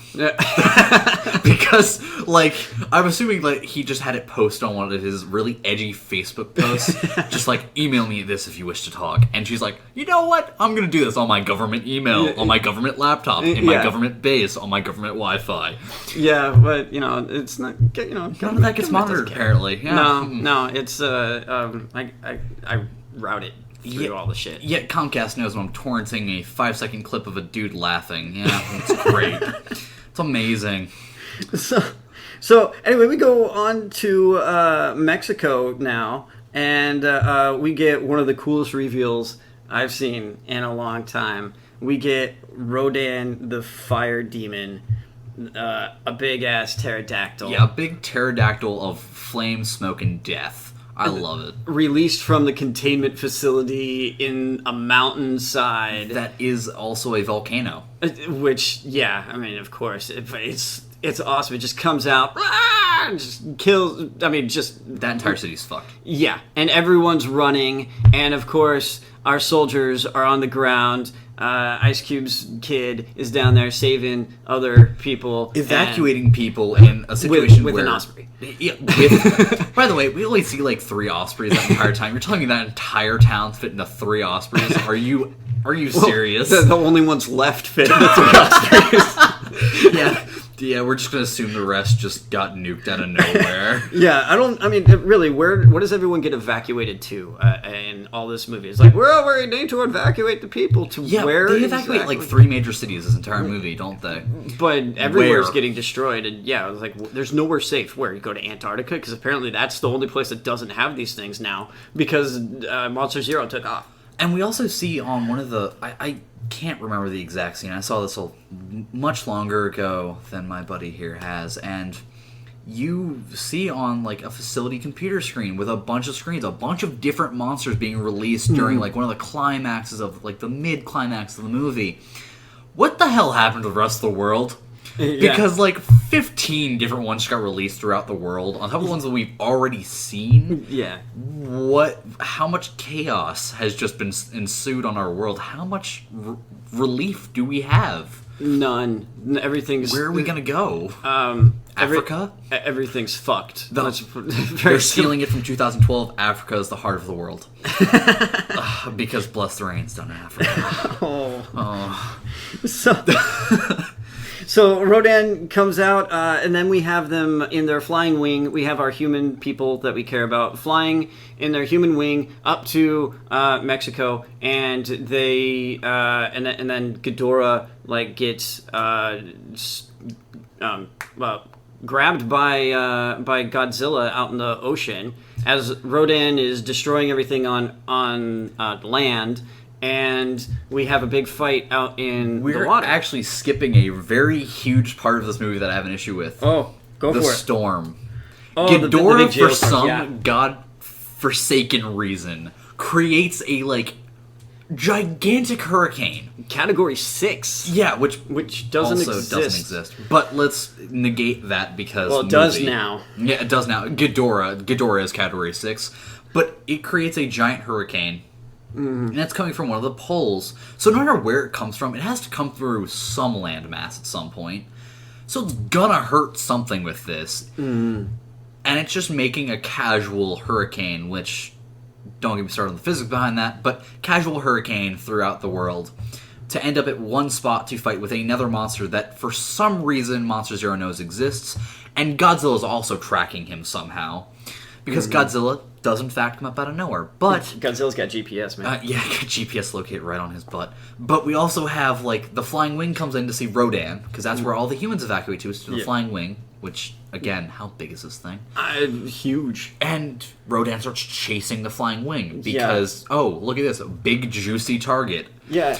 Because, I'm assuming, he just had it post on one of his really edgy Facebook posts. Just email me this if you wish to talk. And she's like, you know what? I'm gonna do this on my government email, on my government laptop, in my government base, on my government Wi-Fi. Yeah, but, it's not, none of that gets monitored, apparently. Yeah. No, it's, I route it. Through all the shit. Yeah, Comcast knows when I'm torrenting a 5-second clip of a dude laughing. Yeah, it's great. It's amazing. So anyway, we go on to Mexico now, and we get one of the coolest reveals I've seen in a long time. We get Rodan the Fire Demon, a big-ass pterodactyl. Yeah, a big pterodactyl of flame, smoke, and death. I love it. Released from the containment facility in a mountainside. That is also a volcano. Which, of course, it's awesome. It just comes out, and just kills, that entire city's fucked. Yeah, and everyone's running, and of course, our soldiers are on the ground. Ice Cube's kid is down there saving other people. Evacuating people in a situation with where... an osprey. Yeah, by the way, we only see 3 ospreys that entire time. You're telling me that entire town fit into 3 ospreys? Are you serious? The only ones left fit into 3 ospreys. Yeah. Yeah, we're just gonna assume the rest just got nuked out of nowhere. Yeah, I mean, really, where does everyone get evacuated to in all this movie? It's like, well, we need to evacuate the people to where? They evacuate like 3 major cities this entire movie, don't they? But everywhere's getting destroyed, and yeah, it's like, there's nowhere safe. Where? You go to Antarctica? Because apparently that's the only place that doesn't have these things now, because Monster Zero took off. And we also see on one of the... I can't remember the exact scene. I saw this much longer ago than my buddy here has, and you see on like a facility computer screen with a bunch of screens, a bunch of different monsters being released during like one of the climaxes of like the mid-climax of the movie. What the hell happened to the rest of the world? Because like 15 different ones got released throughout the world on top of the ones that we've already seen. Yeah. How much chaos has just been ensued on our world? How much relief do we have? None. Everything's... Where are we gonna go? Africa? Everything's fucked. They're stealing it from 2012. Africa is the heart of the world. Because bless the rain's done in Africa. So Rodan comes out, and then we have them in their flying wing. We have our human people that we care about flying in their human wing up to Mexico, and they and then Ghidorah like gets grabbed by Godzilla out in the ocean as Rodan is destroying everything on land. And we have a big fight out in the water. We're actually skipping a very huge part of this movie that I have an issue with. Oh, go for it. The storm. Oh, Ghidorah, the for some god-forsaken reason, creates a, like, gigantic hurricane. Category 6. Yeah, which doesn't also exist. doesn't exist. But let's negate that because... Well, it does now. Yeah, it does now. Ghidorah is Category 6. But it creates a giant hurricane. And it's coming from one of the poles. So no matter where it comes from, it has to come through some landmass at some point. So it's gonna hurt something with this. And it's just making a casual hurricane, which, don't get me started on the physics behind that, but casual hurricane throughout the world to end up at one spot to fight with another monster that for some reason Monster Zero knows exists. And Godzilla is also tracking him somehow. Because Godzilla does in fact come up out of nowhere. But Godzilla's got GPS, man. Yeah, got GPS located right on his butt. But we also have, like, the Flying Wing comes in to see Rodan, because that's where all the humans evacuate to, is to the Flying Wing, which, again, how big is this thing? Huge. And Rodan starts chasing the Flying Wing, because, oh, look at this, a big, juicy target. Yeah.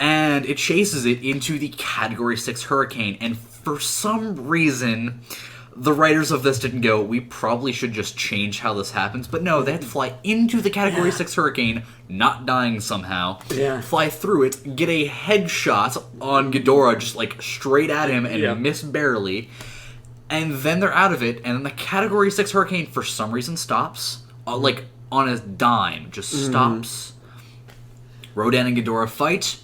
And it chases it into the Category 6 hurricane, and for some reason... The writers of this didn't go, we probably should just change how this happens. But no, they had to fly into the Category 6 hurricane, not dying somehow. Yeah. Fly through it, get a headshot on Ghidorah, just like straight at him and miss barely. And then they're out of it, and then the Category 6 hurricane for some reason stops. Like, on a dime, just stops. Rodan and Ghidorah fight.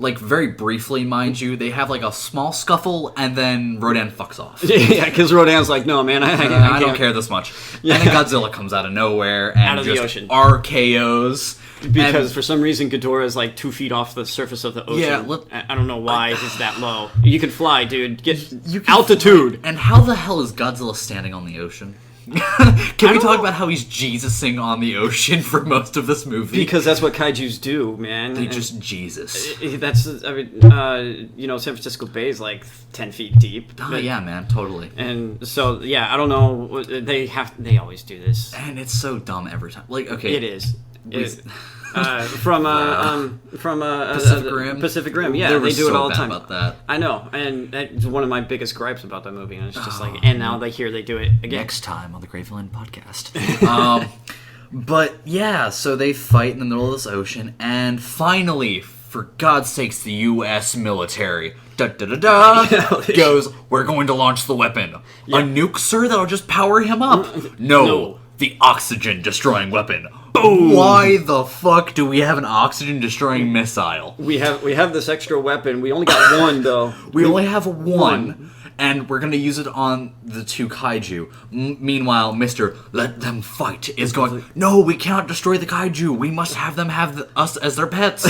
Like, very briefly, mind you, they have, like, a small scuffle, and then Rodan fucks off. Yeah, because Rodan's like, no, man, I don't care this much. Yeah. And then Godzilla comes out of nowhere and out of just the ocean. RKOs. Because for some reason, Ghidorah is, like, 2 feet off the surface of the ocean. Yeah, I don't know why he's that low. You can fly, dude. Get altitude. Fly. And how the hell is Godzilla standing on the oceen? Can we talk about how he's Jesusing on the ocean for most of this movie? Because that's what kaijus do, man. They just Jesus. San Francisco Bay is like 10 feet deep. Oh, yeah, man, totally. And so, yeah, I don't know. They always do this. And it's so dumb every time. Like, okay. It is. From Pacific Rim, yeah, they do it all the time. About that. I know, and it's one of my biggest gripes about that movie. And it's just like, and now they do it again. Next time on the GreyVillain podcast. But yeah, so they fight in the middle of this ocean, and finally, for God's sakes, the U.S. military goes, we're going to launch the weapon. A nuke, sir, that'll just power him up. No. The oxygen-destroying weapon. Boom! Why the fuck do we have an oxygen-destroying missile? We have this extra weapon. We only got one, though. We only have one. and we're going to use it on the two kaiju. Meanwhile, Mr. Let Them Fight is going, no, we cannot destroy the kaiju. We must have them have us as their pets.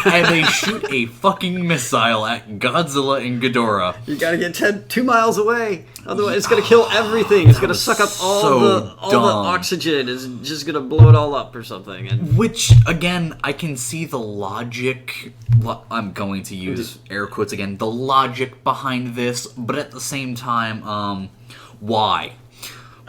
And they shoot a fucking missile at Godzilla and Ghidorah. You gotta get 2 miles away. Otherwise, it's gonna kill everything. It's gonna suck up all the oxygen. It's just gonna blow it all up or something. And which, again, I can see the logic. I'm going to use air quotes again. The logic behind this, but at the same time, why?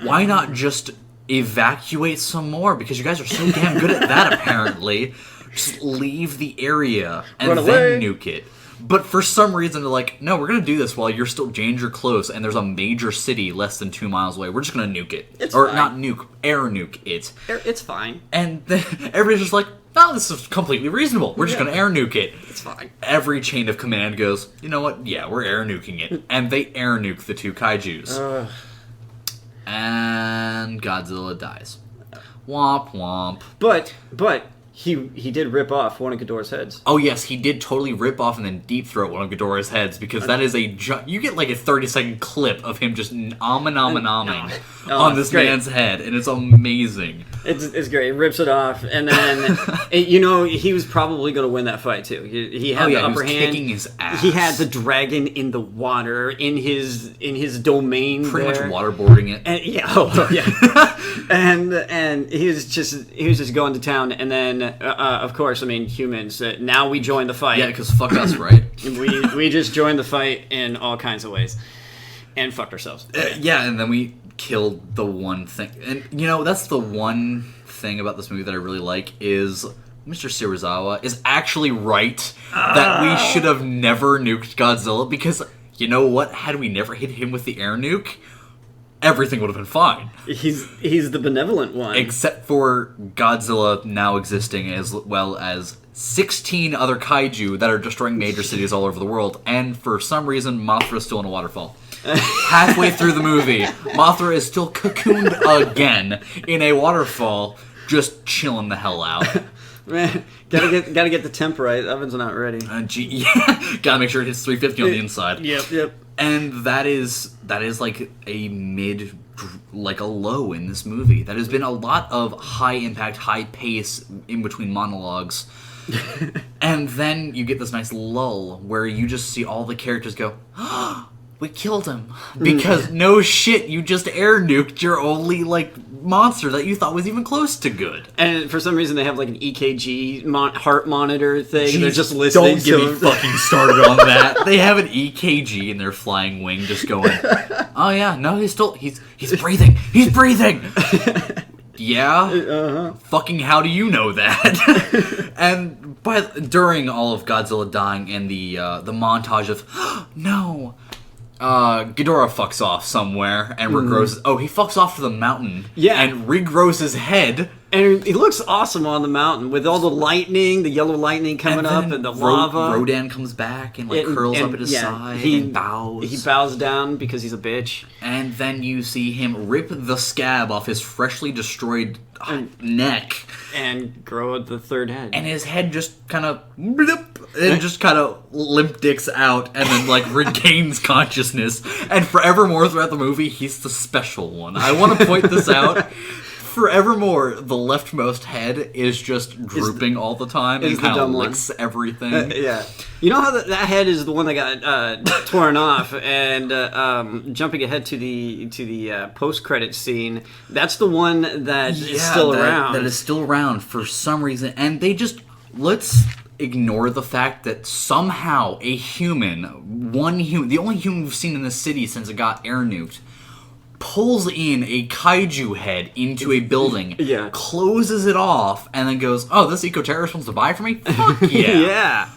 Why not just evacuate some more? Because you guys are so damn good at that, apparently. Just leave the area and then nuke it. But for some reason, they're like, no, we're going to do this while you're still danger close and there's a major city less than 2 miles away. We're just going to nuke it. It's fine. Not nuke, air nuke it. It's fine. And then everybody's just like, no, this is completely reasonable. We're just going to air nuke it. It's fine. Every chain of command goes, you know what? Yeah, we're air nuking it. And they air nuke the two kaijus. And Godzilla dies. Womp womp. But he did rip off one of Ghidorah's heads. Oh yes, he did totally rip off and then deep throat one of Ghidorah's heads, because that is you get like a 30-second clip of him just nomming on this man's head, and it's amazing. It's great. He rips it off, and then he was probably going to win that fight too. He had the upper hand. Kicking his ass. He had the dragon in the water in his domain. Pretty much waterboarding it. And and he was just going to town, and then of course, I mean, humans. Now we join the fight. Yeah, because fuck us, right? we just joined the fight in all kinds of ways, and fucked ourselves. And then we killed the one thing, and that's the one thing about this movie that I really like is Mr. Serizawa is actually right that we should have never nuked Godzilla, because you know what? Had we never hit him with the air nuke, everything would have been fine. He's the benevolent one. Except for Godzilla now existing, as well as 16 other kaiju that are destroying major cities all over the world, and for some reason, Mothra's still in a waterfall. Halfway through the movie, Mothra is still cocooned again in a waterfall, just chilling the hell out. Man, gotta get the temp right. Oven's not ready. Gotta make sure it hits 350 on the inside. Yep. And that is like a a low in this movie. That has been a lot of high impact, high pace in between monologues. And then you get this nice lull where you just see all the characters go, we killed him. Because no shit, you just air nuked your only monster that you thought was even close to good. And for some reason they have an EKG heart monitor thing. Jeez, they're just listening. Don't get me fucking started on that. They have an EKG in their flying wing just going, oh yeah, no, he's breathing. He's breathing. Yeah? Fucking how do you know that? And during all of Godzilla dying and the montage of, no, Ghidorah fucks off somewhere and regrows. Oh, he fucks off to the mountain. Yeah. And regrows his head. And he looks awesome on the mountain with all the lightning, the yellow lightning coming up, and the lava. Rodan comes back and curls up at his side and bows. He bows down because he's a bitch. And then you see him rip the scab off his freshly destroyed neck. And grow the third head. And his head just kind of just kind of limp dicks out and then regains consciousness. And forevermore throughout the movie, he's the special one. I want to point this out. Forevermore, the leftmost head is just drooping all the time and kind of licks everything. Yeah. You know how that head is the one that got torn off, and jumping ahead to the post-credit scene, that's the one that is still around. That is still around for some reason. And they just, let's ignore the fact that somehow a human, the only human we've seen in this city since it got air nuked, pulls in a kaiju head into a building, closes it off, and then goes, oh, this eco-terrorist wants to buy from me? Fuck yeah. Yeah.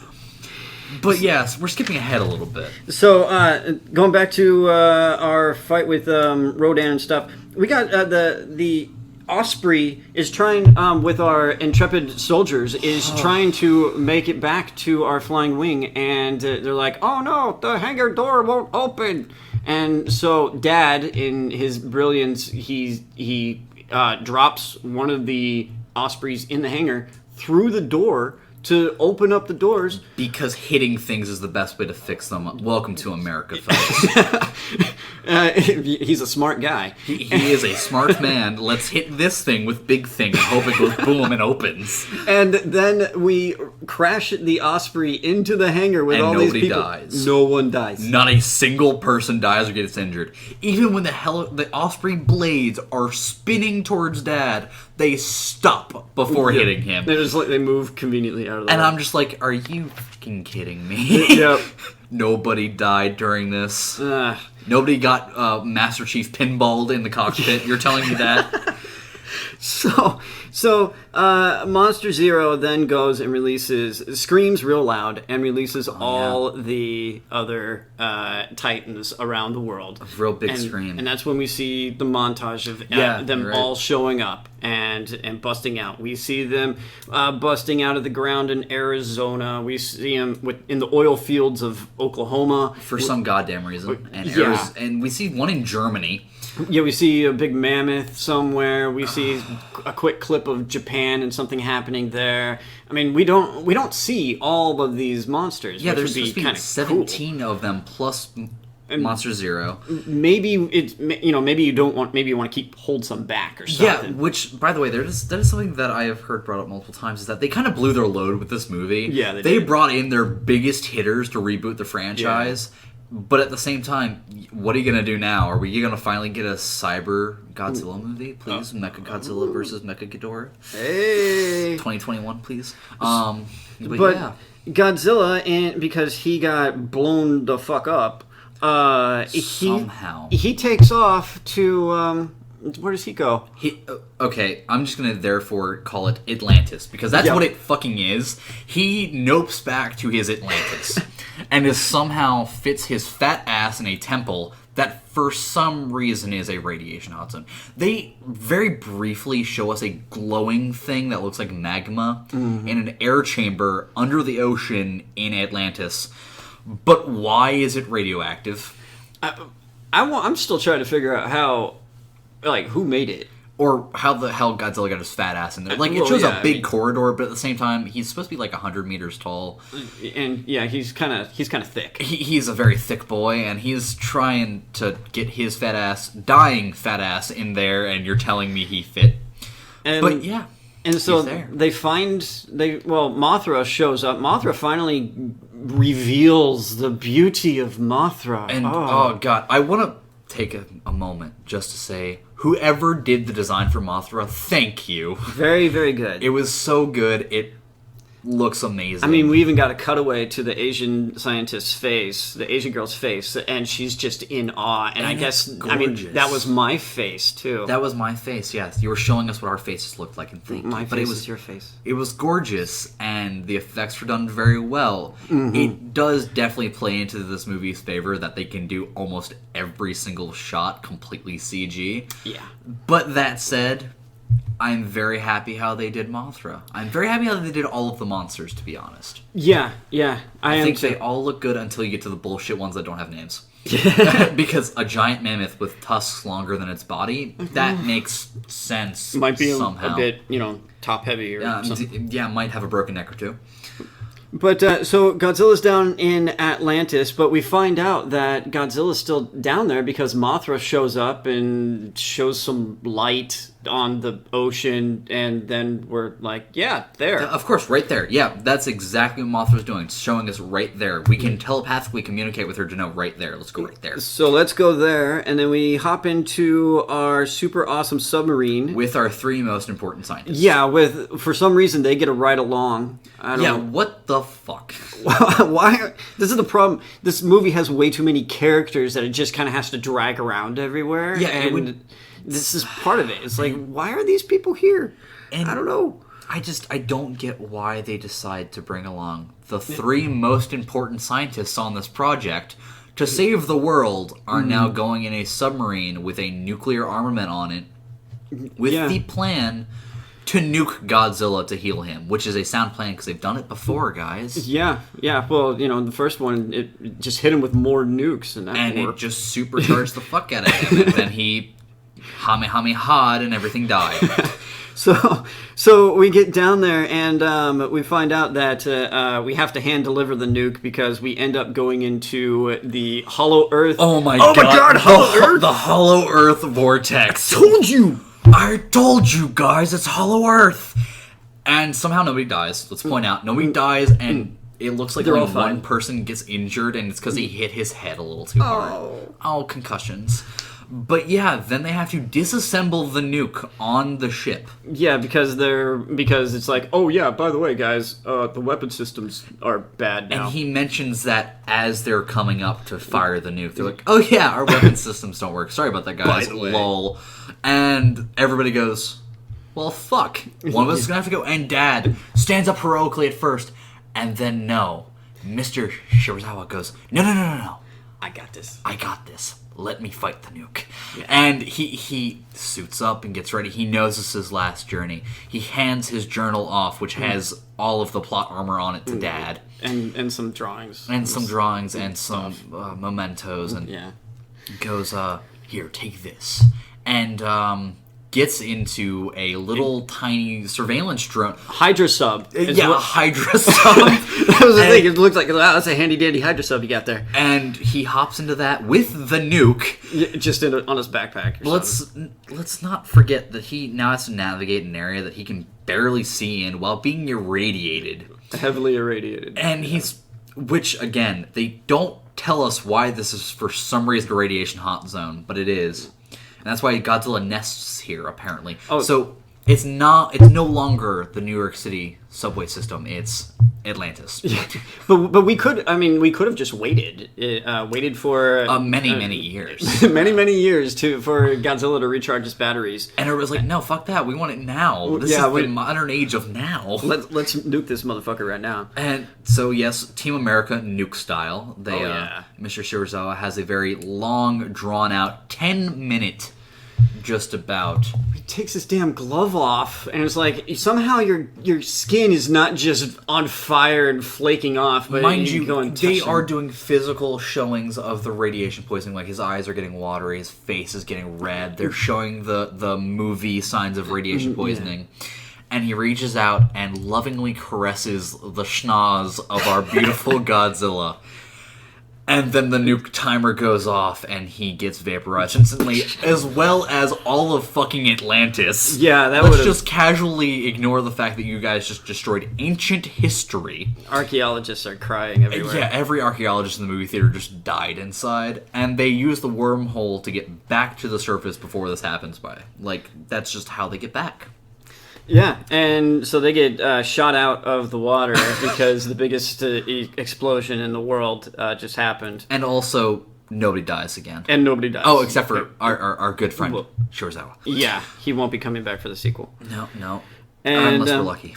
But yes, we're skipping ahead a little bit. So, going back to our fight with Rodan and stuff, we got the Osprey is trying, with our intrepid soldiers, trying to make it back to our flying wing, and they're like, oh no, the hangar door won't open. And so Dad, in his brilliance, he drops one of the Ospreys in the hangar through the door to open up the doors. Because hitting things is the best way to fix them. Welcome to America, folks. He's a smart guy. He is a smart man. Let's hit this thing with big thing and hope it goes boom and opens. And then we crash the Osprey into the hangar with and all these people. Nobody dies. No one dies. Not a single person dies or gets injured. Even when the Osprey blades are spinning towards Dad, they stop before hitting him. They just they move conveniently out of the way. And I'm just like, are you fucking kidding me? Yep. Nobody died during this. Nobody got Master Chief pinballed in the cockpit. You're telling me that? So Monster Zero then goes and screams real loud, and releases all the other Titans around the world. A real big scream. And that's when we see the montage of them all showing up and busting out. We see them busting out of the ground in Arizona. We see them in the oil fields of Oklahoma. For some goddamn reason. And we see one in Germany. Yeah, we see a big mammoth somewhere. We see a quick clip of Japan and something happening there. I mean, we don't see all of these monsters. Yeah, which there's would be kind of 17 of them plus Monster Zero. Maybe maybe you want to hold some back or something. Yeah, which by the way, that is something that I have heard brought up multiple times, is that they kind of blew their load with this movie. Yeah, they brought in their biggest hitters to reboot the franchise. Yeah. But at the same time, what are you going to do now? Are we going to finally get a cyber Godzilla movie, please? Mechagodzilla versus Mechaghidorah. Hey! 2021, please. But yeah. Godzilla, because he got blown the fuck up, somehow. He takes off to... where does he go? Okay, I'm just going to therefore call it Atlantis, because that's what it fucking is. He nopes back to his Atlantis, and somehow fits his fat ass in a temple that for some reason is a radiation hot zone. They very briefly show us a glowing thing that looks like magma in an air chamber under the ocean in Atlantis. But why is it radioactive? I'm still trying to figure out how... who made it? Or how the hell Godzilla got his fat ass in there. It shows a big corridor, but at the same time, he's supposed to be 100 meters tall. And yeah, he's kind of thick. He's a very thick boy, and he's trying to get his dying fat ass in there, and you're telling me he fit. But yeah. And so Mothra shows up. Mothra finally reveals the beauty of Mothra. And oh god, I want to take a moment just to say, whoever did the design for Mothra, thank you. Very, very good. It was so good. It looks amazing. I mean, we even got a cutaway to the Asian scientist's face, the Asian girl's face, and she's just in awe. And I guess, gorgeous. that was my face, too. That was my face, yes. You were showing us what our faces looked like, and but it was your face. It was gorgeous, and the effects were done very well. Mm-hmm. It does definitely play into this movie's favor that they can do almost every single shot completely CG. Yeah. But that said, I'm very happy how they did Mothra. I'm very happy how they did all of the monsters, to be honest. Yeah. I think they all look good until you get to the bullshit ones that don't have names. Because a giant mammoth with tusks longer than its body, that makes sense. Might be somehow. a bit, top heavy or something. Yeah, might have a broken neck or two. But, so Godzilla's down in Atlantis, but we find out that Godzilla's still down there because Mothra shows up and shows some light on the ocean, and then we're like, yeah, there. Of course, right there. Yeah, that's exactly what Mothra's doing. It's showing us right there. We can telepathically communicate with her to know right there. Let's go right there. So let's go there, and then we hop into our super awesome submarine. With our three most important scientists. Yeah, for some reason, they get a ride along. I don't know. What the fuck? Why? This is the problem. This movie has way too many characters that it just kind of has to drag around everywhere. Yeah, and this is part of it. It's like, why are these people here? And I don't know. I don't get why they decide to bring along the three most important scientists on this project to save the world are now going in a submarine with a nuclear armament on it with the plan to nuke Godzilla to heal him, which is a sound plan because they've done it before, guys. Yeah. Well, the first one, it just hit him with more nukes, and it just supercharged the fuck out of him, and then he hame-hame-ha'd and everything died. So we get down there and we find out that we have to hand deliver the nuke because we end up going into the Hollow Earth. Oh my god! Hollow Earth! The Hollow Earth vortex. I told you guys, it's Hollow Earth. And somehow nobody dies. Let's point out, nobody dies, and it looks like only one person gets injured, and it's because he hit his head a little too hard. Oh, concussions. But yeah, then they have to disassemble the nuke on the ship. Yeah, because it's like, oh yeah, by the way, guys, the weapon systems are bad now. And he mentions that as they're coming up to fire the nuke, they're like, oh yeah, our weapon systems don't work. Sorry about that, guys. By the way. Lol. And everybody goes, well, fuck. One of us is gonna have to go. And Dad stands up heroically at first, and then no. Mr. Shirazawa goes, no. I got this. Let me fight the nuke. Yeah. And he suits up and gets ready. He knows this is his last journey. He hands his journal off, which has all of the plot armor on it, to Dad. And some drawings. And some drawings and some mementos. And goes, here, take this. And gets into a little tiny surveillance drone. Hydra sub. Hydra sub. That was the thing. It looked like, wow, that's a handy dandy Hydra sub you got there. And he hops into that with the nuke. Just on his backpack. Let's not forget that he now has to navigate an area that he can barely see in while being irradiated. Heavily irradiated. And which again, they don't tell us why this is for some reason a radiation hot zone, but it is. And that's why Godzilla nests here, apparently. Oh, so it's no longer the New York City subway system. It's Atlantis. Yeah. But we could have just waited for many years, many years for Godzilla to recharge his batteries. And it was like, no, fuck that. We want it now. This is the modern age of now. Let's nuke this motherfucker right now. And so yes, Team America nuke style. Mr. Shirazawa has a very long, drawn out 10-minute. Just about. He takes his damn glove off, and it's like somehow your skin is not just on fire and flaking off, but mind you, they are doing physical showings of the radiation poisoning. Like his eyes are getting watery, his face is getting red. They're showing the movie signs of radiation poisoning. Yeah. And he reaches out and lovingly caresses the schnoz of our beautiful Godzilla. And then the nuke timer goes off, and he gets vaporized instantly, as well as all of fucking Atlantis. Yeah, Let's just casually ignore the fact that you guys just destroyed ancient history. Archaeologists are crying everywhere. Yeah, every archaeologist in the movie theater just died inside, and they use the wormhole to get back to the surface before this happens that's just how they get back. Yeah, and so they get shot out of the water because the biggest explosion in the world just happened. And also, nobody dies again. And nobody dies. Oh, except for our good friend, Shirazawa. Yeah, he won't be coming back for the sequel. No. And, unless we're lucky.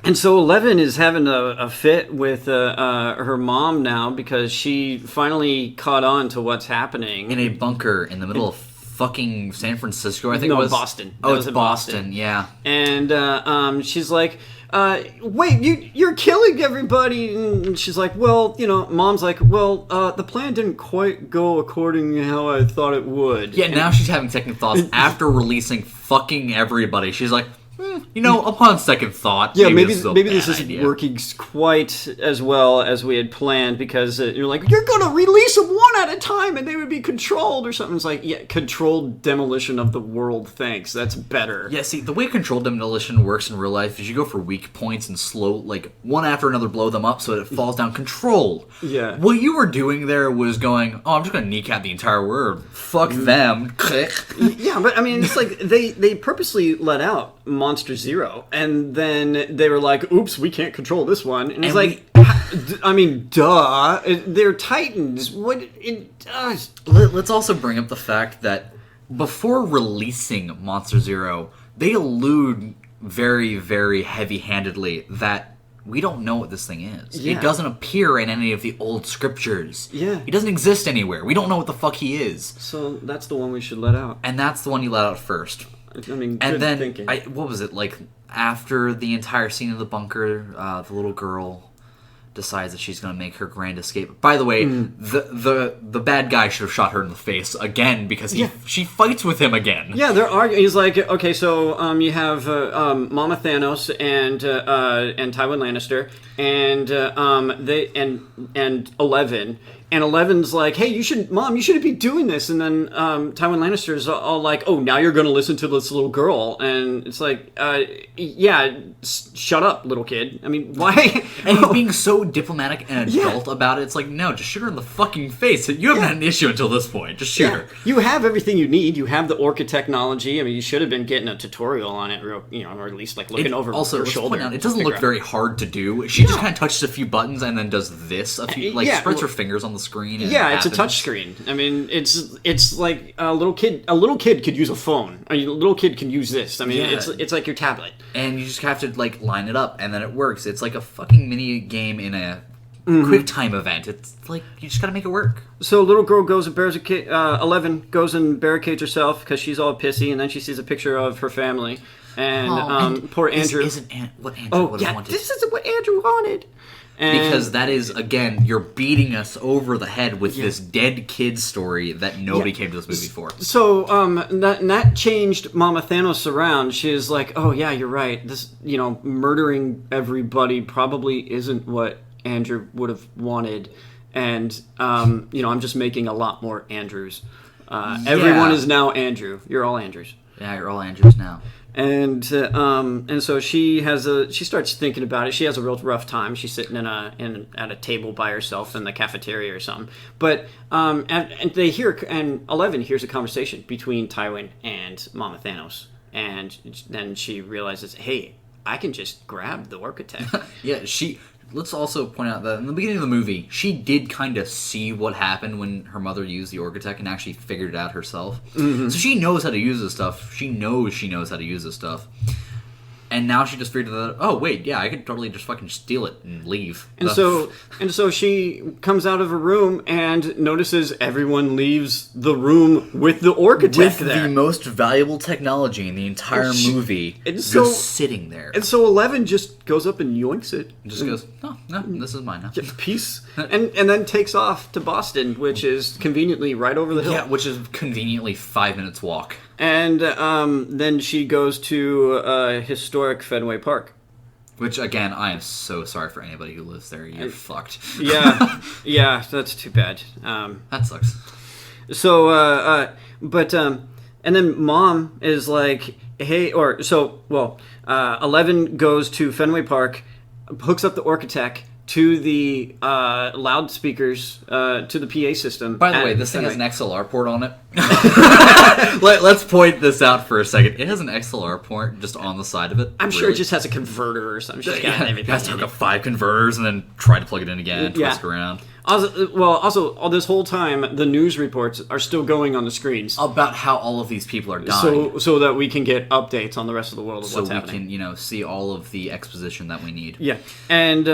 And so 11 is having a fit with her mom now because she finally caught on to what's happening. In a bunker in the middle of fucking San Francisco, I think it was. Boston. Oh, it's Boston, yeah. And she's like, wait, you're killing everybody. And she's like, well, Mom's like, well, the plan didn't quite go according to how I thought it would. Yeah, now she's having second thoughts after releasing fucking everybody. She's like, upon second thought, maybe this isn't working quite as well as we had planned because you're like, you're going to release them one at a time and they would be controlled or something. It's like, yeah, controlled demolition of the world, thanks. That's better. Yeah, see, the way controlled demolition works in real life is you go for weak points and slow, one after another blow them up so that it falls down controlled. Yeah. What you were doing there was going, I'm just going to kneecap the entire world. Fuck them. Yeah, but it's like they purposely let out Monster Zero, and then they were like, oops, we can't control this one. And it's duh. They're Titans. What it does. Let's also bring up the fact that before releasing Monster Zero, they allude very, very heavy-handedly that we don't know what this thing is. Yeah. It doesn't appear in any of the old scriptures. Yeah. He doesn't exist anywhere. We don't know what the fuck he is. So that's the one we should let out. And that's the one you let out first. Good thinking. What was it, after the entire scene in the bunker, the little girl decides that she's going to make her grand escape. By the way, the bad guy should have shot her in the face again because she fights with him again. Yeah, they're arguing. He's like, okay, so you have Mama Thanos and Tywin Lannister and 11. And Eleven's like, hey, Mom, you shouldn't be doing this. And then Tywin Lannister's all like, oh, now you're going to listen to this little girl. And it's like, shut up, little kid. I mean, why? And he's being so diplomatic and adult about it. It's like, no, just shoot her in the fucking face. You haven't had an issue until this point. Just shoot her. You have everything you need. You have the Orca technology. I mean, you should have been getting a tutorial on it, or at least like looking over also, her shoulder. Point out, it doesn't look very hard to do. She just kind of touches a few buttons and then does this. Spreads her fingers on the screen. And it's a touch screen. I mean, it's like a little kid. A little kid could use a phone. A little kid can use this. I mean, it's like your tablet. And you just have to like line it up, and then it works. It's like a fucking mini game in a quick time event. It's like you just gotta make it work. So little girl goes and 11 goes and barricades herself because she's all pissy, and then she sees a picture of her family. And poor Andrew. This isn't what Andrew would have wanted. This isn't what Andrew wanted. Because that is, again, you're beating us over the head with this dead kid story that nobody came to this movie for. So, that changed Mama Thanos around. She's like, oh, yeah, you're right. This, murdering everybody probably isn't what Andrew would have wanted. And, I'm just making a lot more Andrews. Everyone is now Andrew. You're all Andrews. Yeah, you're all Andrews now. And so she starts thinking about it. She has a real rough time. She's sitting at a table by herself in the cafeteria or something. But and they hear, and 11 hears a conversation between Tywin and Mama Thanos, and then she realizes, hey, I can just grab the architect. Let's also point out that in the beginning of the movie, she did kind of see what happened when her mother used the Orcatech and actually figured it out herself. Mm-hmm. So she knows how to use this stuff. She knows how to use this stuff. And now she just figured out, oh, wait, yeah, I could totally just fucking steal it and leave. And so she comes out of her room and notices everyone leaves the room with the Orcatech with there. The most valuable technology in the entire movie just sitting there. And so 11 just goes up and yoinks it. And just goes, no, this is mine now. Yeah, peace. and then takes off to Boston, which is conveniently right over the hill. Yeah, which is conveniently 5 minutes walk. And then she goes to historic Fenway Park. Which, again, I am so sorry for anybody who lives there. You're fucked. Yeah, that's too bad. That sucks. So, and then Mom is like, hey, 11 goes to Fenway Park, hooks up the Orcatech to the loudspeakers, to the PA system. By the way, this thing has an XLR port on it. Let's point this out for a second. It has an XLR port just on the side of it. I'm sure it just has a converter or something. She's got everything. It has to hook up 5 converters and then try to plug it in again and twist around. Also, all this whole time, the news reports are still going on the screens about how all of these people are dying, so that we can get updates on the rest of the world of what's happening. So we can, see all of the exposition that we need. Yeah, and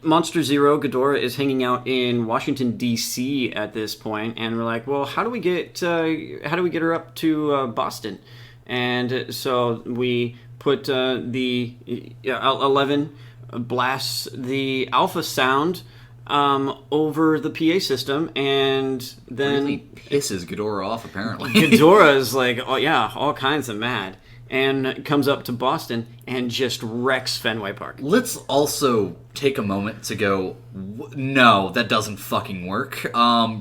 Monster Zero Ghidorah is hanging out in Washington D.C. at this point, and we're like, well, how do we get her up to Boston? And so we put the 11. Blasts the alpha sound over the PA system, and then really pisses Ghidorah off. Apparently, Ghidorah is like, oh yeah, all kinds of mad, and comes up to Boston and just wrecks Fenway Park. Let's also take a moment to go, no, that doesn't fucking work.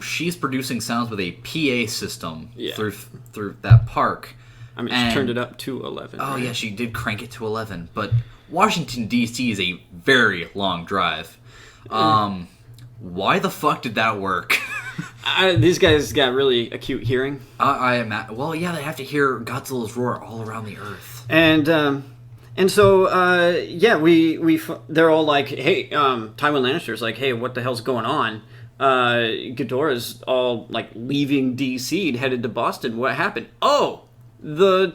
She's producing sounds with a PA system through that park. I mean, she turned it up to 11. Oh, right? Yeah, she did crank it to 11, but Washington, D.C. is a very long drive. Why the fuck did that work? These guys got really acute hearing. Well, yeah, they have to hear Godzilla's roar all around the earth. And so, they're all like, hey, Tywin Lannister's like, hey, what the hell's going on? Ghidorah's all, like, leaving D.C. and headed to Boston. What happened? Oh! The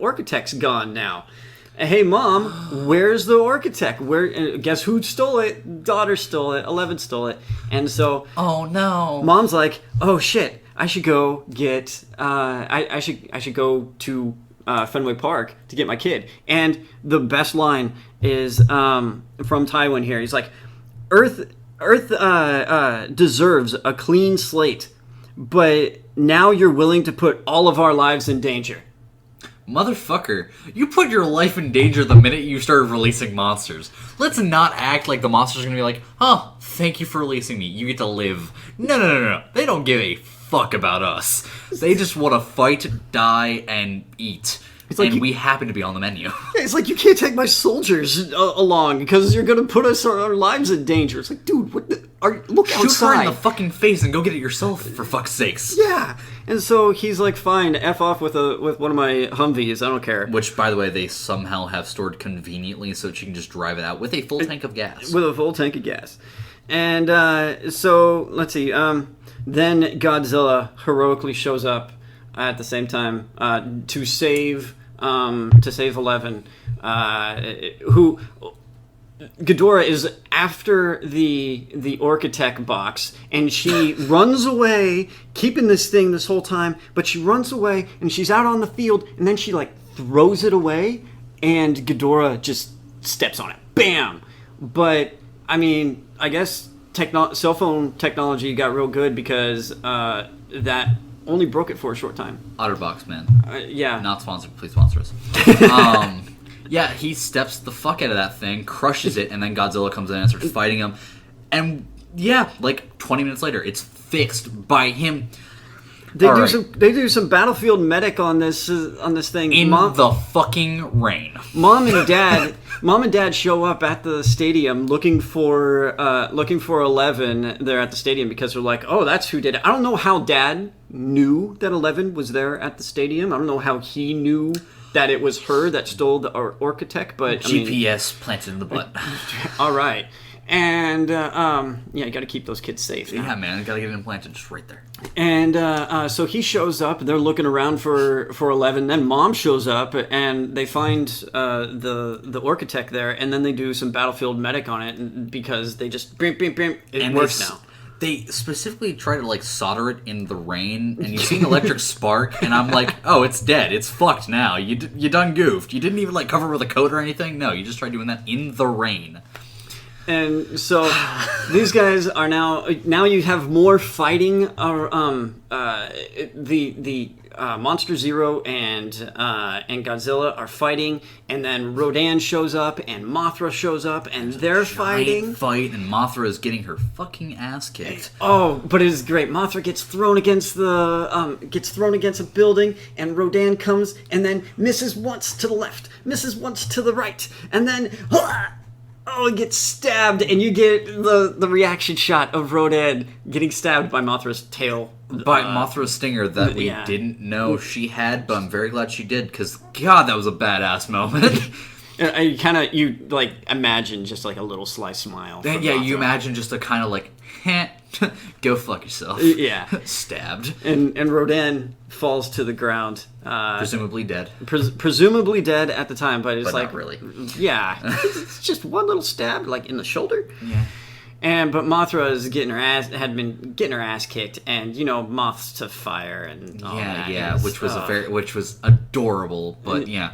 Orcatech's gone now. Hey, Mom, where's the Orcatech? Guess who stole it? Daughter stole it. 11 stole it. And so, oh no, Mom's like, oh shit, I should go get. I should go to Fenway Park to get my kid. And the best line is from Tywin here. He's like, Earth deserves a clean slate, but now you're willing to put all of our lives in danger. Motherfucker, you put your life in danger the minute you started releasing monsters. Let's not act like the monsters are gonna be like, oh, thank you for releasing me. You get to live. No. They don't give a fuck about us. They just want to fight, die, and eat. It's like we happen to be on the menu. It's like, you can't take my soldiers along because you're going to put our lives in danger. It's like, dude, look outside. Shoot her in the fucking face and go get it yourself, for fuck's sakes. Yeah. And so he's like, fine, F off with one of my Humvees. I don't care. Which, by the way, they somehow have stored conveniently so she can just drive it out with a full tank of gas. With a full tank of gas. And so, let's see. Then Godzilla heroically shows up at the same time to save 11, who Ghidorah is after the Orchitect box, and she runs away, keeping this thing this whole time, but she runs away, and she's out on the field, and then she, like, throws it away, and Ghidorah just steps on it. Bam! But, I mean, I guess cell phone technology got real good because that only broke it for a short time. Otterbox, man. Yeah. Not sponsored. Please sponsor us. Yeah, he steps the fuck out of that thing, crushes it, and then Godzilla comes in and starts fighting him. And yeah, like 20 minutes later, it's fixed by him. They do some battlefield medic on this thing in the fucking rain. Mom and Dad show up at the stadium looking for 11 there at the stadium because they're like, oh, that's who did it. I don't know how Dad knew that 11 was there at the stadium. I don't know how he knew that it was her that stole the Orchitect, but GPS planted in the butt. All right. And, you got to keep those kids safe now. Yeah, man, got to get it implanted just right there. And so he shows up, they're looking around for 11, then Mom shows up, and they find the Orchitect there, and then they do some battlefield medic on it, because they just, it works now. They specifically try to, like, solder it in the rain, and you see an electric spark, and I'm like, oh, it's dead. It's fucked now. You done goofed. You didn't even, like, cover it with a coat or anything. No, you just tried doing that in the rain. And so these guys are now you have more fighting. The Monster Zero and Godzilla are fighting, and then Rodan shows up and Mothra shows up, and they're fighting. And Mothra is getting her fucking ass kicked. Oh, but it is great. Mothra gets thrown against a building, and Rodan comes and then misses once to the left, misses once to the right, and then. Oh, it gets stabbed, and you get the reaction shot of Rodan getting stabbed by Mothra's tail. By Mothra's stinger that we didn't know she had, but I'm very glad she did, because, God, that was a badass moment. You imagine just, like, a little sly smile. Yeah, Mothra. You imagine just a kind of, like, go fuck yourself. Yeah. Stabbed. And Rodan falls to the ground. Presumably dead. Presumably dead at the time, but it's like... not really. Yeah. It's just one little stab, like, in the shoulder. Yeah. But Mothra had been getting her ass kicked, and, moths to fire and all that. Yeah, which was adorable, but yeah.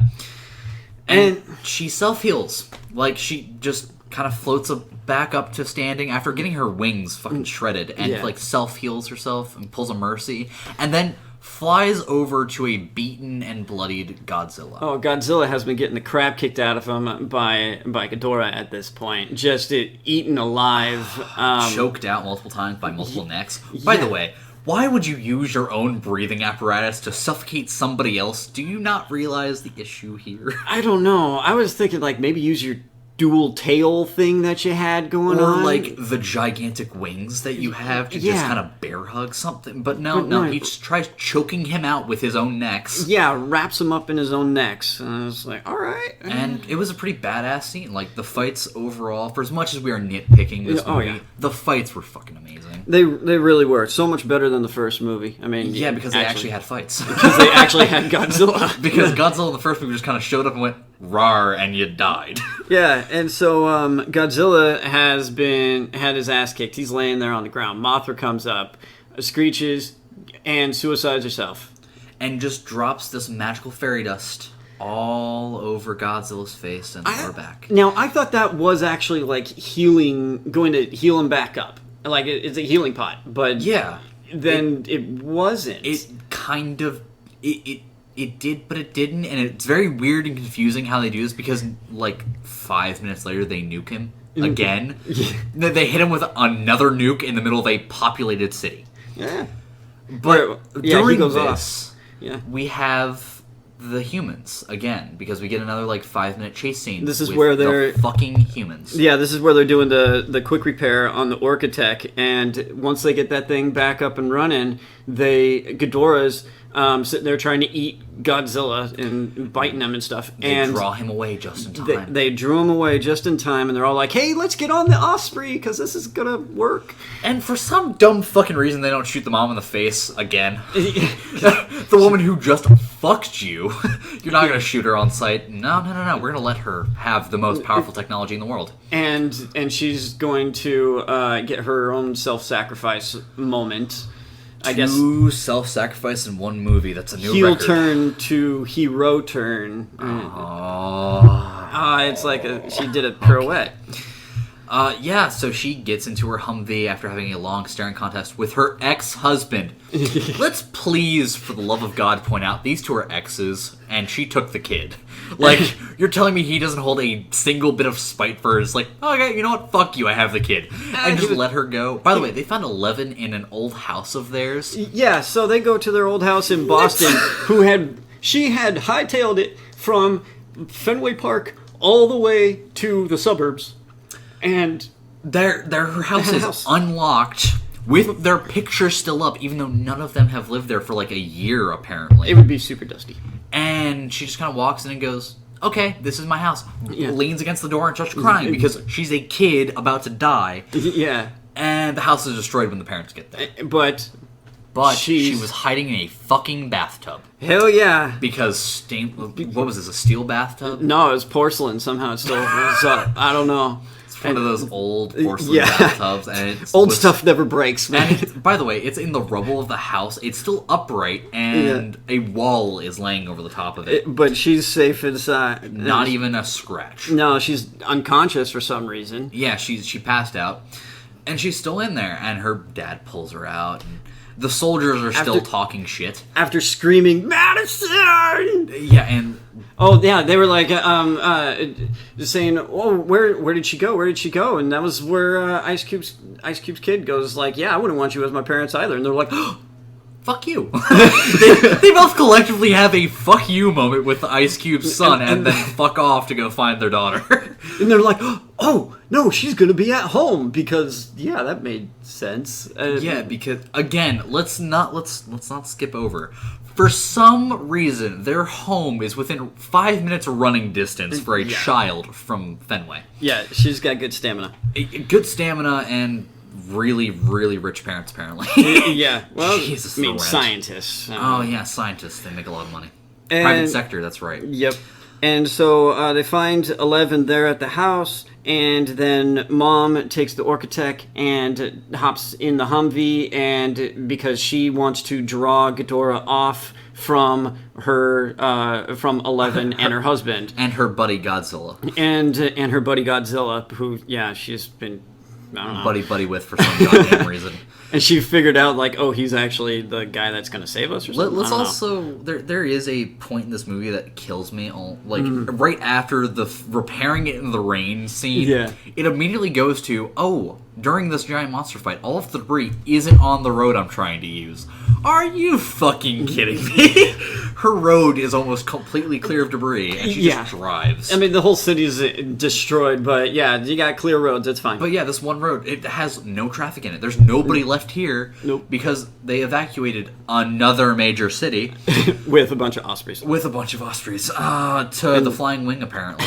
And she self-heals. Like, she just kind of floats back up to standing after getting her wings fucking shredded, and like self-heals herself and pulls a mercy, and then flies over to a beaten and bloodied Godzilla. Oh, Godzilla has been getting the crap kicked out of him by Ghidorah at this point. Just eaten alive. Choked out multiple times by multiple necks. By the way, why would you use your own breathing apparatus to suffocate somebody else? Do you not realize the issue here? I don't know. I was thinking, like, maybe use your dual tail thing that you had going on. Or, like, the gigantic wings that you have to just kind of bear hug something. But no, he just tries choking him out with his own necks. Yeah, wraps him up in his own necks. And I was like, alright. And it was a pretty badass scene. Like, the fights overall, for as much as we are nitpicking this movie, the fights were fucking amazing. They really were. So much better than the first movie. I mean... Yeah, because they actually had fights. Because they actually had Godzilla. Because Godzilla in the first movie just kind of showed up and went, rawr, and you died. Yeah, and so Godzilla had his ass kicked. He's laying there on the ground. Mothra comes up, screeches, and suicides herself. and just drops this magical fairy dust all over Godzilla's face and lower back. Now, I thought that was actually, like, going to heal him back up. Like, it's a healing pot, but then it wasn't. It kind of... It did, but it didn't, and it's very weird and confusing how they do this, because, like, 5 minutes later, they nuke him again. They hit him with another nuke in the middle of a populated city. Yeah. But during this, off. we have the humans again, because we get another, like, 5-minute chase scene. This is where they're... the fucking humans. Yeah, this is where they're doing the quick repair on the Orcatech, and once they get that thing back up and running, Ghidorah's sitting there trying to eat Godzilla and biting him and stuff. They draw him away just in time. They drew him away just in time, and they're all like, hey, let's get on the Osprey, because this is going to work. And for some dumb fucking reason, they don't shoot the mom in the face again. The woman who just fucked you. You're not going to shoot her on sight. No. We're going to let her have the most powerful technology in the world. And she's going to get her own self-sacrifice moment. I guess 2 self-sacrifice in one movie. That's a new heel record. turn to hero turn. It's like she did a pirouette. So she gets into her Humvee after having a long staring contest with her ex-husband. Let's please, for the love of God, point out these 2 are exes, and she took the kid. Like, you're telling me he doesn't hold a single bit of spite for his, like, okay, you know what, fuck you, I have the kid. And just let her go. By the way, they found 11 in an old house of theirs. Yeah, so they go to their old house in Boston, she had hightailed it from Fenway Park all the way to the suburbs. And her house is unlocked with their pictures still up, even though none of them have lived there for like a year, apparently. It would be super dusty. And she just kind of walks in and goes, okay, this is my house. Yeah. Leans against the door and starts crying because she's a kid about to die. Yeah. And the house is destroyed when the parents get there. But she was hiding in a fucking bathtub. Hell yeah. Because, what was this, a steel bathtub? No, it was porcelain. Somehow it still was up. I don't know. One of those old porcelain bathtubs, and stuff never breaks, man. And by the way, it's in the rubble of the house. It's still upright, and a wall is laying over the top of it. But she's safe inside. Not even a scratch. No, she's unconscious for some reason. Yeah, she passed out, and she's still in there. And her dad pulls her out. And the soldiers are still talking shit after screaming Madison. Yeah, and. Oh yeah, they were like saying, "Oh, where did she go? Where did she go?" And that was where Ice Cube's kid goes like, "Yeah, I wouldn't want you as my parents either." And they're like, oh, "Fuck you." they both collectively have a "fuck you" moment with Ice Cube's son, and then fuck off to go find their daughter. And they're like, "Oh no, she's gonna be at home," because that made sense. Because again, let's not skip over. For some reason, their home is within 5 minutes running distance for a child from Fenway. Yeah, she's got good stamina. Good stamina and really, really rich parents, apparently. Yeah, well, Jesus, scientists. Oh, yeah, scientists. They make a lot of money. Private sector, that's right. Yep. And so they find 11 there at the house, and then Mom takes the Orcatech and hops in the Humvee, and because she wants to draw Ghidorah off from from 11 and her husband. And her buddy Godzilla. And her buddy Godzilla, who, she's been, I don't know. Buddy with for some goddamn reason. And she figured out, like, oh, he's actually the guy that's going to save us or something. Let's also... There is a point in this movie that kills me. Like, right after the repairing it in the rain scene, it immediately goes to, oh, during this giant monster fight, all of the debris isn't on the road I'm trying to use. Are you fucking kidding me? Her road is almost completely clear of debris, and she just drives. I mean, the whole city is destroyed, but you got clear roads, it's fine. But this one road, it has no traffic in it. There's nobody left here. Nope. Because they evacuated another major city. With a bunch of ospreys. To the Flying Wing, apparently.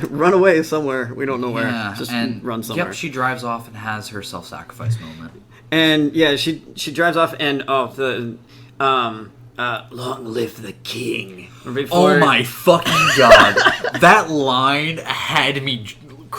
Run away somewhere. We don't know where. Yeah, just and run somewhere. Yep, she drives off and has her self-sacrifice moment. And she drives off and long live the king. Oh my fucking god. That line had me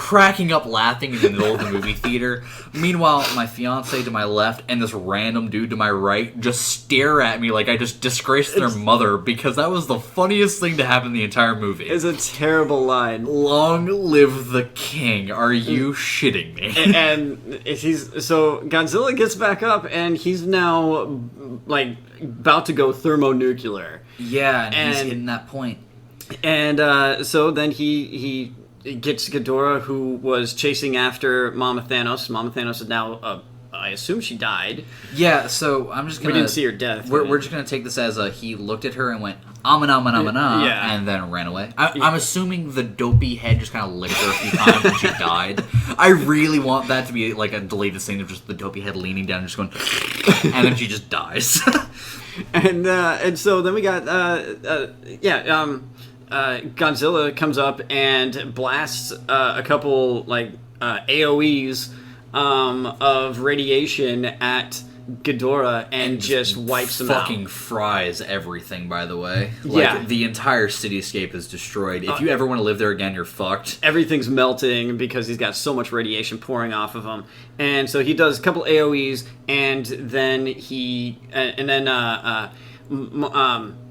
cracking up laughing in the middle of the movie theater. Meanwhile, my fiance to my left and this random dude to my right just stare at me like I just disgraced their mother, because that was the funniest thing to happen in the entire movie. It's a terrible line. Long live the king. Are you shitting me? And so Godzilla gets back up, and he's now like about to go thermonuclear. Yeah, and he's hitting that point. And so then he gets Ghidorah, who was chasing after Mama Thanos. Mama Thanos is now, I assume she died. Yeah, so I'm just gonna... We didn't see her death. We're just gonna take this as he looked at her and went, amana, yeah. and then ran away. I'm assuming the dopey head just kind of licked her a few times and she died. I really want that to be like a deleted scene of just the dopey head leaning down and just going, and then she just dies. And so then we got, Godzilla comes up and blasts a couple like AOE's of radiation at Ghidorah and just wipes them out. Fucking fries everything, by the way. Like, the entire cityscape is destroyed. If you ever want to live there again, you're fucked. Everything's melting because he's got so much radiation pouring off of him. And so he does a couple AoEs, and then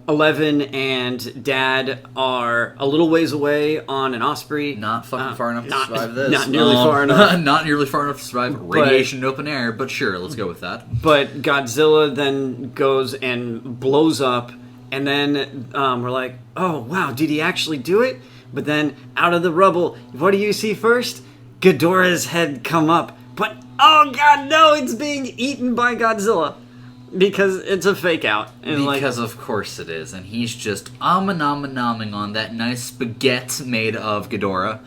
Eleven and Dad are a little ways away on an Osprey. Not fucking far enough to survive this. Not nearly far enough. Not nearly far enough to survive radiation in open air, but sure, let's go with that. But Godzilla then goes and blows up, and then we're like, oh, wow, did he actually do it? But then out of the rubble, what do you see first? Ghidorah's head come up. But, oh god, no, it's being eaten by Godzilla. Because it's a fake out. And because of course it is. And he's just nomming on that nice spaghetti made of Ghidorah.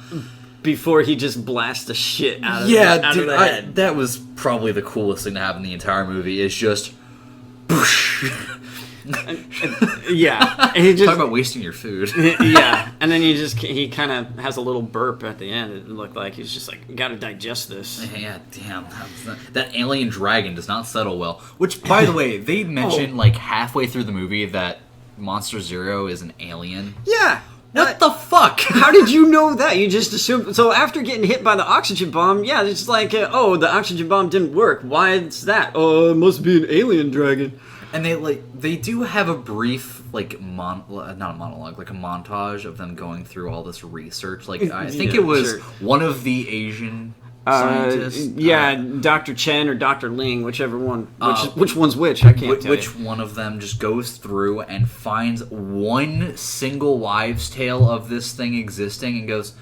Before he just blasts the shit out of the head. That was probably the coolest thing to happen in the entire movie, is just... yeah. And he just, talk about wasting your food. Yeah. And then he kind of has a little burp at the end. It looked like he's just like, gotta digest this. Yeah, damn. That alien dragon does not settle well. Which, by the way, they mentioned like halfway through the movie that Monster Zero is an alien. Yeah. What the fuck? How did you know that? You just assumed... So after getting hit by the oxygen bomb, yeah, it's like, the oxygen bomb didn't work. Why is that? Oh, it must be an alien dragon. And they do have a brief, like, not a monologue, like a montage of them going through all this research. Like, I think it was one of the Asian scientists. Dr. Chen or Dr. Ling, whichever one. Which one's which? I can't tell Which one of them just goes through and finds one single wives' tale of this thing existing and goes,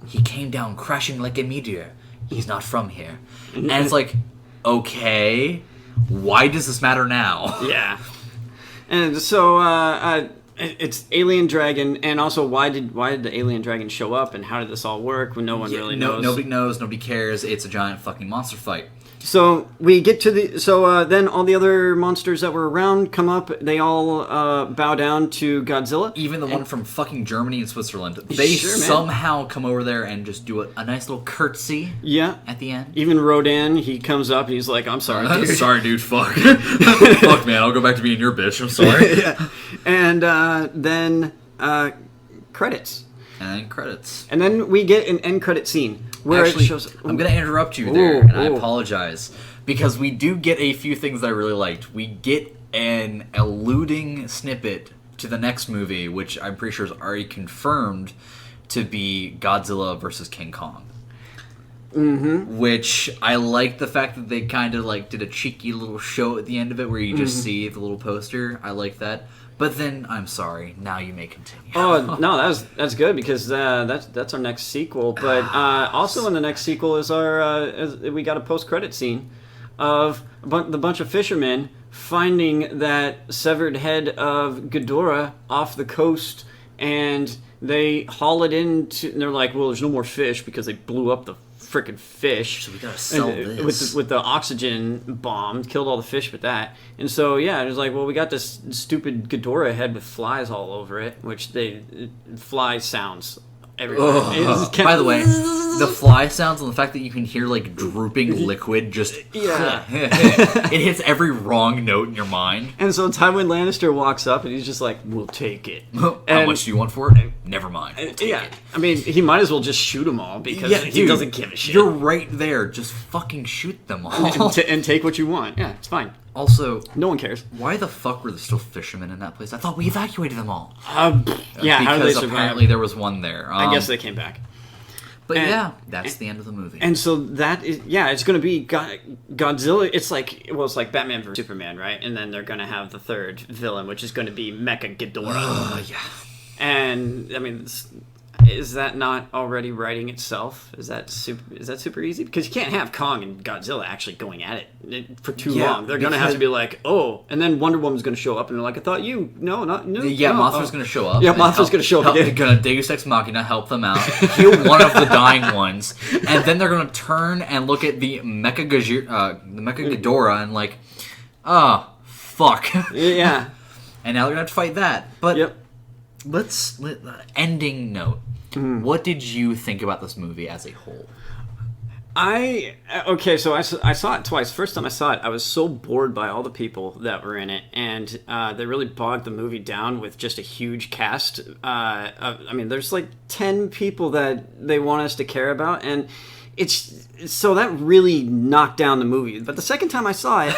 he came down crashing like a meteor. He's not from here. And it's like, okay... Why does this matter now? Yeah. And so it's alien dragon, and also why did the alien dragon show up, and how did this all work when no one really knows? Nobody knows, nobody cares. It's a giant fucking monster fight. So we get to then all the other monsters that were around come up. They all bow down to Godzilla. Even the one from fucking Germany and Switzerland. They somehow come over there and just do a nice little curtsy. Yeah. At the end. Even Rodan, he comes up and he's like, "I'm sorry, dude. Sorry, dude. Fuck. Fuck, man. I'll go back to being your bitch. I'm sorry." Yeah. And then credits. And then credits. And then we get an end credit scene. Where actually, it shows, I'm going to interrupt you there, and I apologize. Because we do get a few things that I really liked. We get an alluding snippet to the next movie, which I'm pretty sure is already confirmed to be Godzilla versus King Kong. Mm-hmm. Which I like the fact that they kind of like did a cheeky little show at the end of it where you just see the little poster. I like that. But then, I'm sorry. Now you may continue. Oh no, that's good because that's our next sequel. But also in the next sequel is we got a post-credit scene of the bunch of fishermen finding that severed head of Ghidorah off the coast, and they haul it into. And they're like, well, there's no more fish because they blew up the freaking fish. So we gotta sell this. With the oxygen bomb, killed all the fish with that. And so, yeah, it was like, well, we got this stupid Ghidorah head with flies all over it, which fly sounds everywhere. By the way, the fly sounds and the fact that you can hear like drooping liquid just it hits every wrong note in your mind. And so Tywin Lannister walks up and he's just like, "We'll take it." How much do you want for it? Never mind. We'll take it. I mean, he might as well just shoot them all because he doesn't give a shit. You're right there. Just fucking shoot them all and take what you want. Yeah, it's fine. Also, no one cares. Why the fuck were there still fishermen in that place? I thought we evacuated them all. Yeah, how did they survive? Apparently there was one there. I guess they came back. But that's the end of the movie. And so that is, it's going to be Godzilla. It's like Batman vs Superman, right? And then they're going to have the third villain, which is going to be Mecha Ghidorah. Yeah. And I mean, is that not already writing itself? Is that super easy? Because you can't have Kong and Godzilla actually going at it for too long. They're going to have to be like, oh, and then Wonder Woman's going to show up and they're like, I thought no. Yeah, Mothra's going to show up. Yeah, Mothra's going to show up. They're going to Deus Ex Machina, help them out, heal one of the dying ones, and then they're going to turn and look at the Mecha Ghidorah and like, fuck. Yeah. And now they're going to have to fight that. But let's ending note. What did you think about this movie as a whole? So I saw it twice. First time I saw it, I was so bored by all the people that were in it, and they really bogged the movie down with just a huge cast. I mean, there's like 10 people that they want us to care about, and so that really knocked down the movie. But the second time I saw it,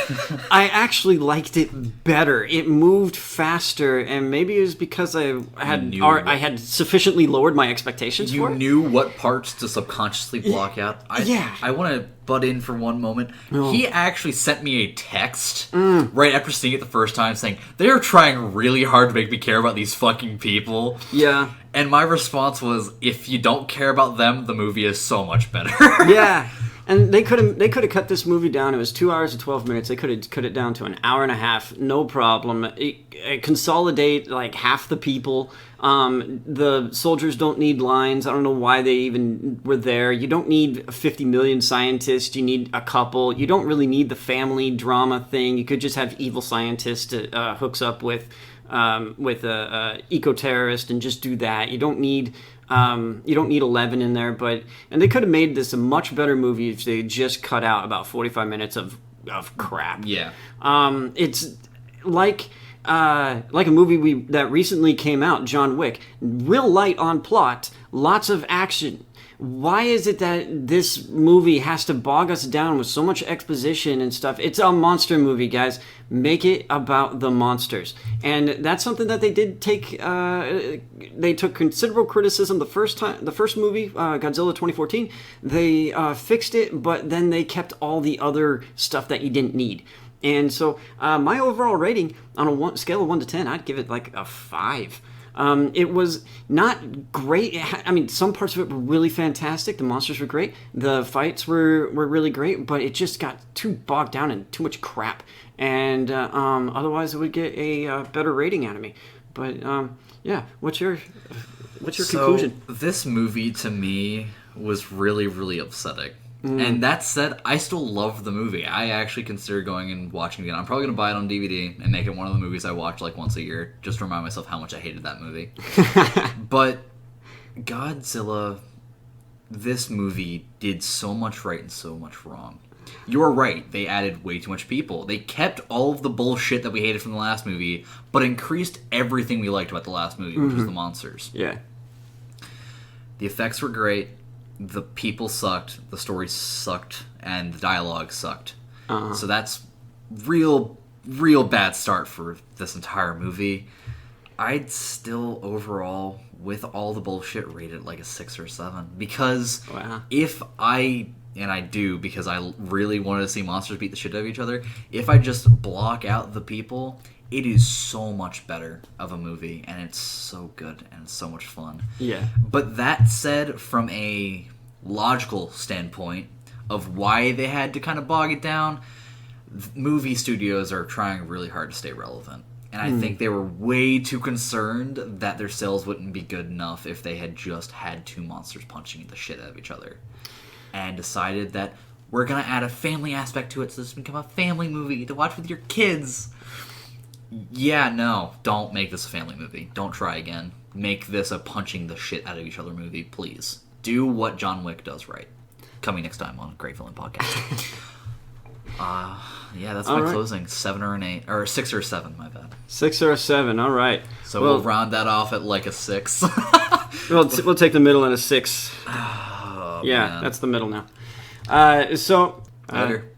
I actually liked it better. It moved faster, and maybe it was because I had sufficiently lowered my expectations for it. You knew what parts to subconsciously block out. I want to butt in for one moment. Oh. He actually sent me a text right after seeing it the first time saying, they are trying really hard to make me care about these fucking people. Yeah. And my response was, if you don't care about them, the movie is so much better. Yeah. And they could have cut this movie down. It was 2 hours and 12 minutes. They could have cut it down to an hour and a half, no problem. Consolidate like half the people. The soldiers don't need lines. I don't know why they even were there. You don't need 50 million scientists. You need a couple. You don't really need the family drama thing. You could just have evil scientist hooks up with a eco-terrorist and just do that. You don't need 11 in there, and they could have made this a much better movie if they just cut out about 45 minutes of crap. Yeah. It's like a movie that recently came out, John Wick. Real light on plot, lots of action. Why is it that this movie has to bog us down with so much exposition and stuff? It's a monster movie, guys. Make it about the monsters. And that's something that they did take. They took considerable criticism the first movie, Godzilla 2014. They fixed it, but then they kept all the other stuff that you didn't need. And so my overall rating on a scale of 1 to 10, I'd give it like a 5. It was not great. I mean, some parts of it were really fantastic. The monsters were great. The fights were really great, but it just got too bogged down in too much crap. And otherwise, it would get a better rating out of me. But what's your conclusion? This movie to me was really, really upsetting. And that said, I still love the movie. I actually consider going and watching it again. I'm probably going to buy it on DVD and make it one of the movies I watch like once a year, just to remind myself how much I hated that movie. But Godzilla, this movie did so much right and so much wrong. You're right, they added way too much people. They kept all of the bullshit that we hated from the last movie, but increased everything we liked about the last movie, which was the monsters. Yeah. The effects were great. The people sucked, the story sucked, and the dialogue sucked. So that's real bad start for this entire movie. I'd still overall, with all the bullshit, rate it like a 6 or 7. Because because I really wanted to see monsters beat the shit out of each other, if I just block out the people, it is so much better of a movie, and it's so good, and it's so much fun. Yeah. But that said, from a logical standpoint of why they had to kind of bog it down, movie studios are trying really hard to stay relevant. And I think they were way too concerned that their sales wouldn't be good enough if they had just had two monsters punching the shit out of each other. And decided that we're going to add a family aspect to it so this can become a family movie to watch with your kids. Yeah, no, don't make this a family movie. Don't try again. make this a punching the shit out of each other movie, please. Do what John Wick does right. Coming next time on GreyVillain Podcast. Yeah, that's my closing. 7 or an 8. Or 6 or 7, my bad. 6 or a 7, all right. So we'll round that off at like a 6. we'll take the middle and a 6. Oh, yeah, man. that's the middle now. So... Later.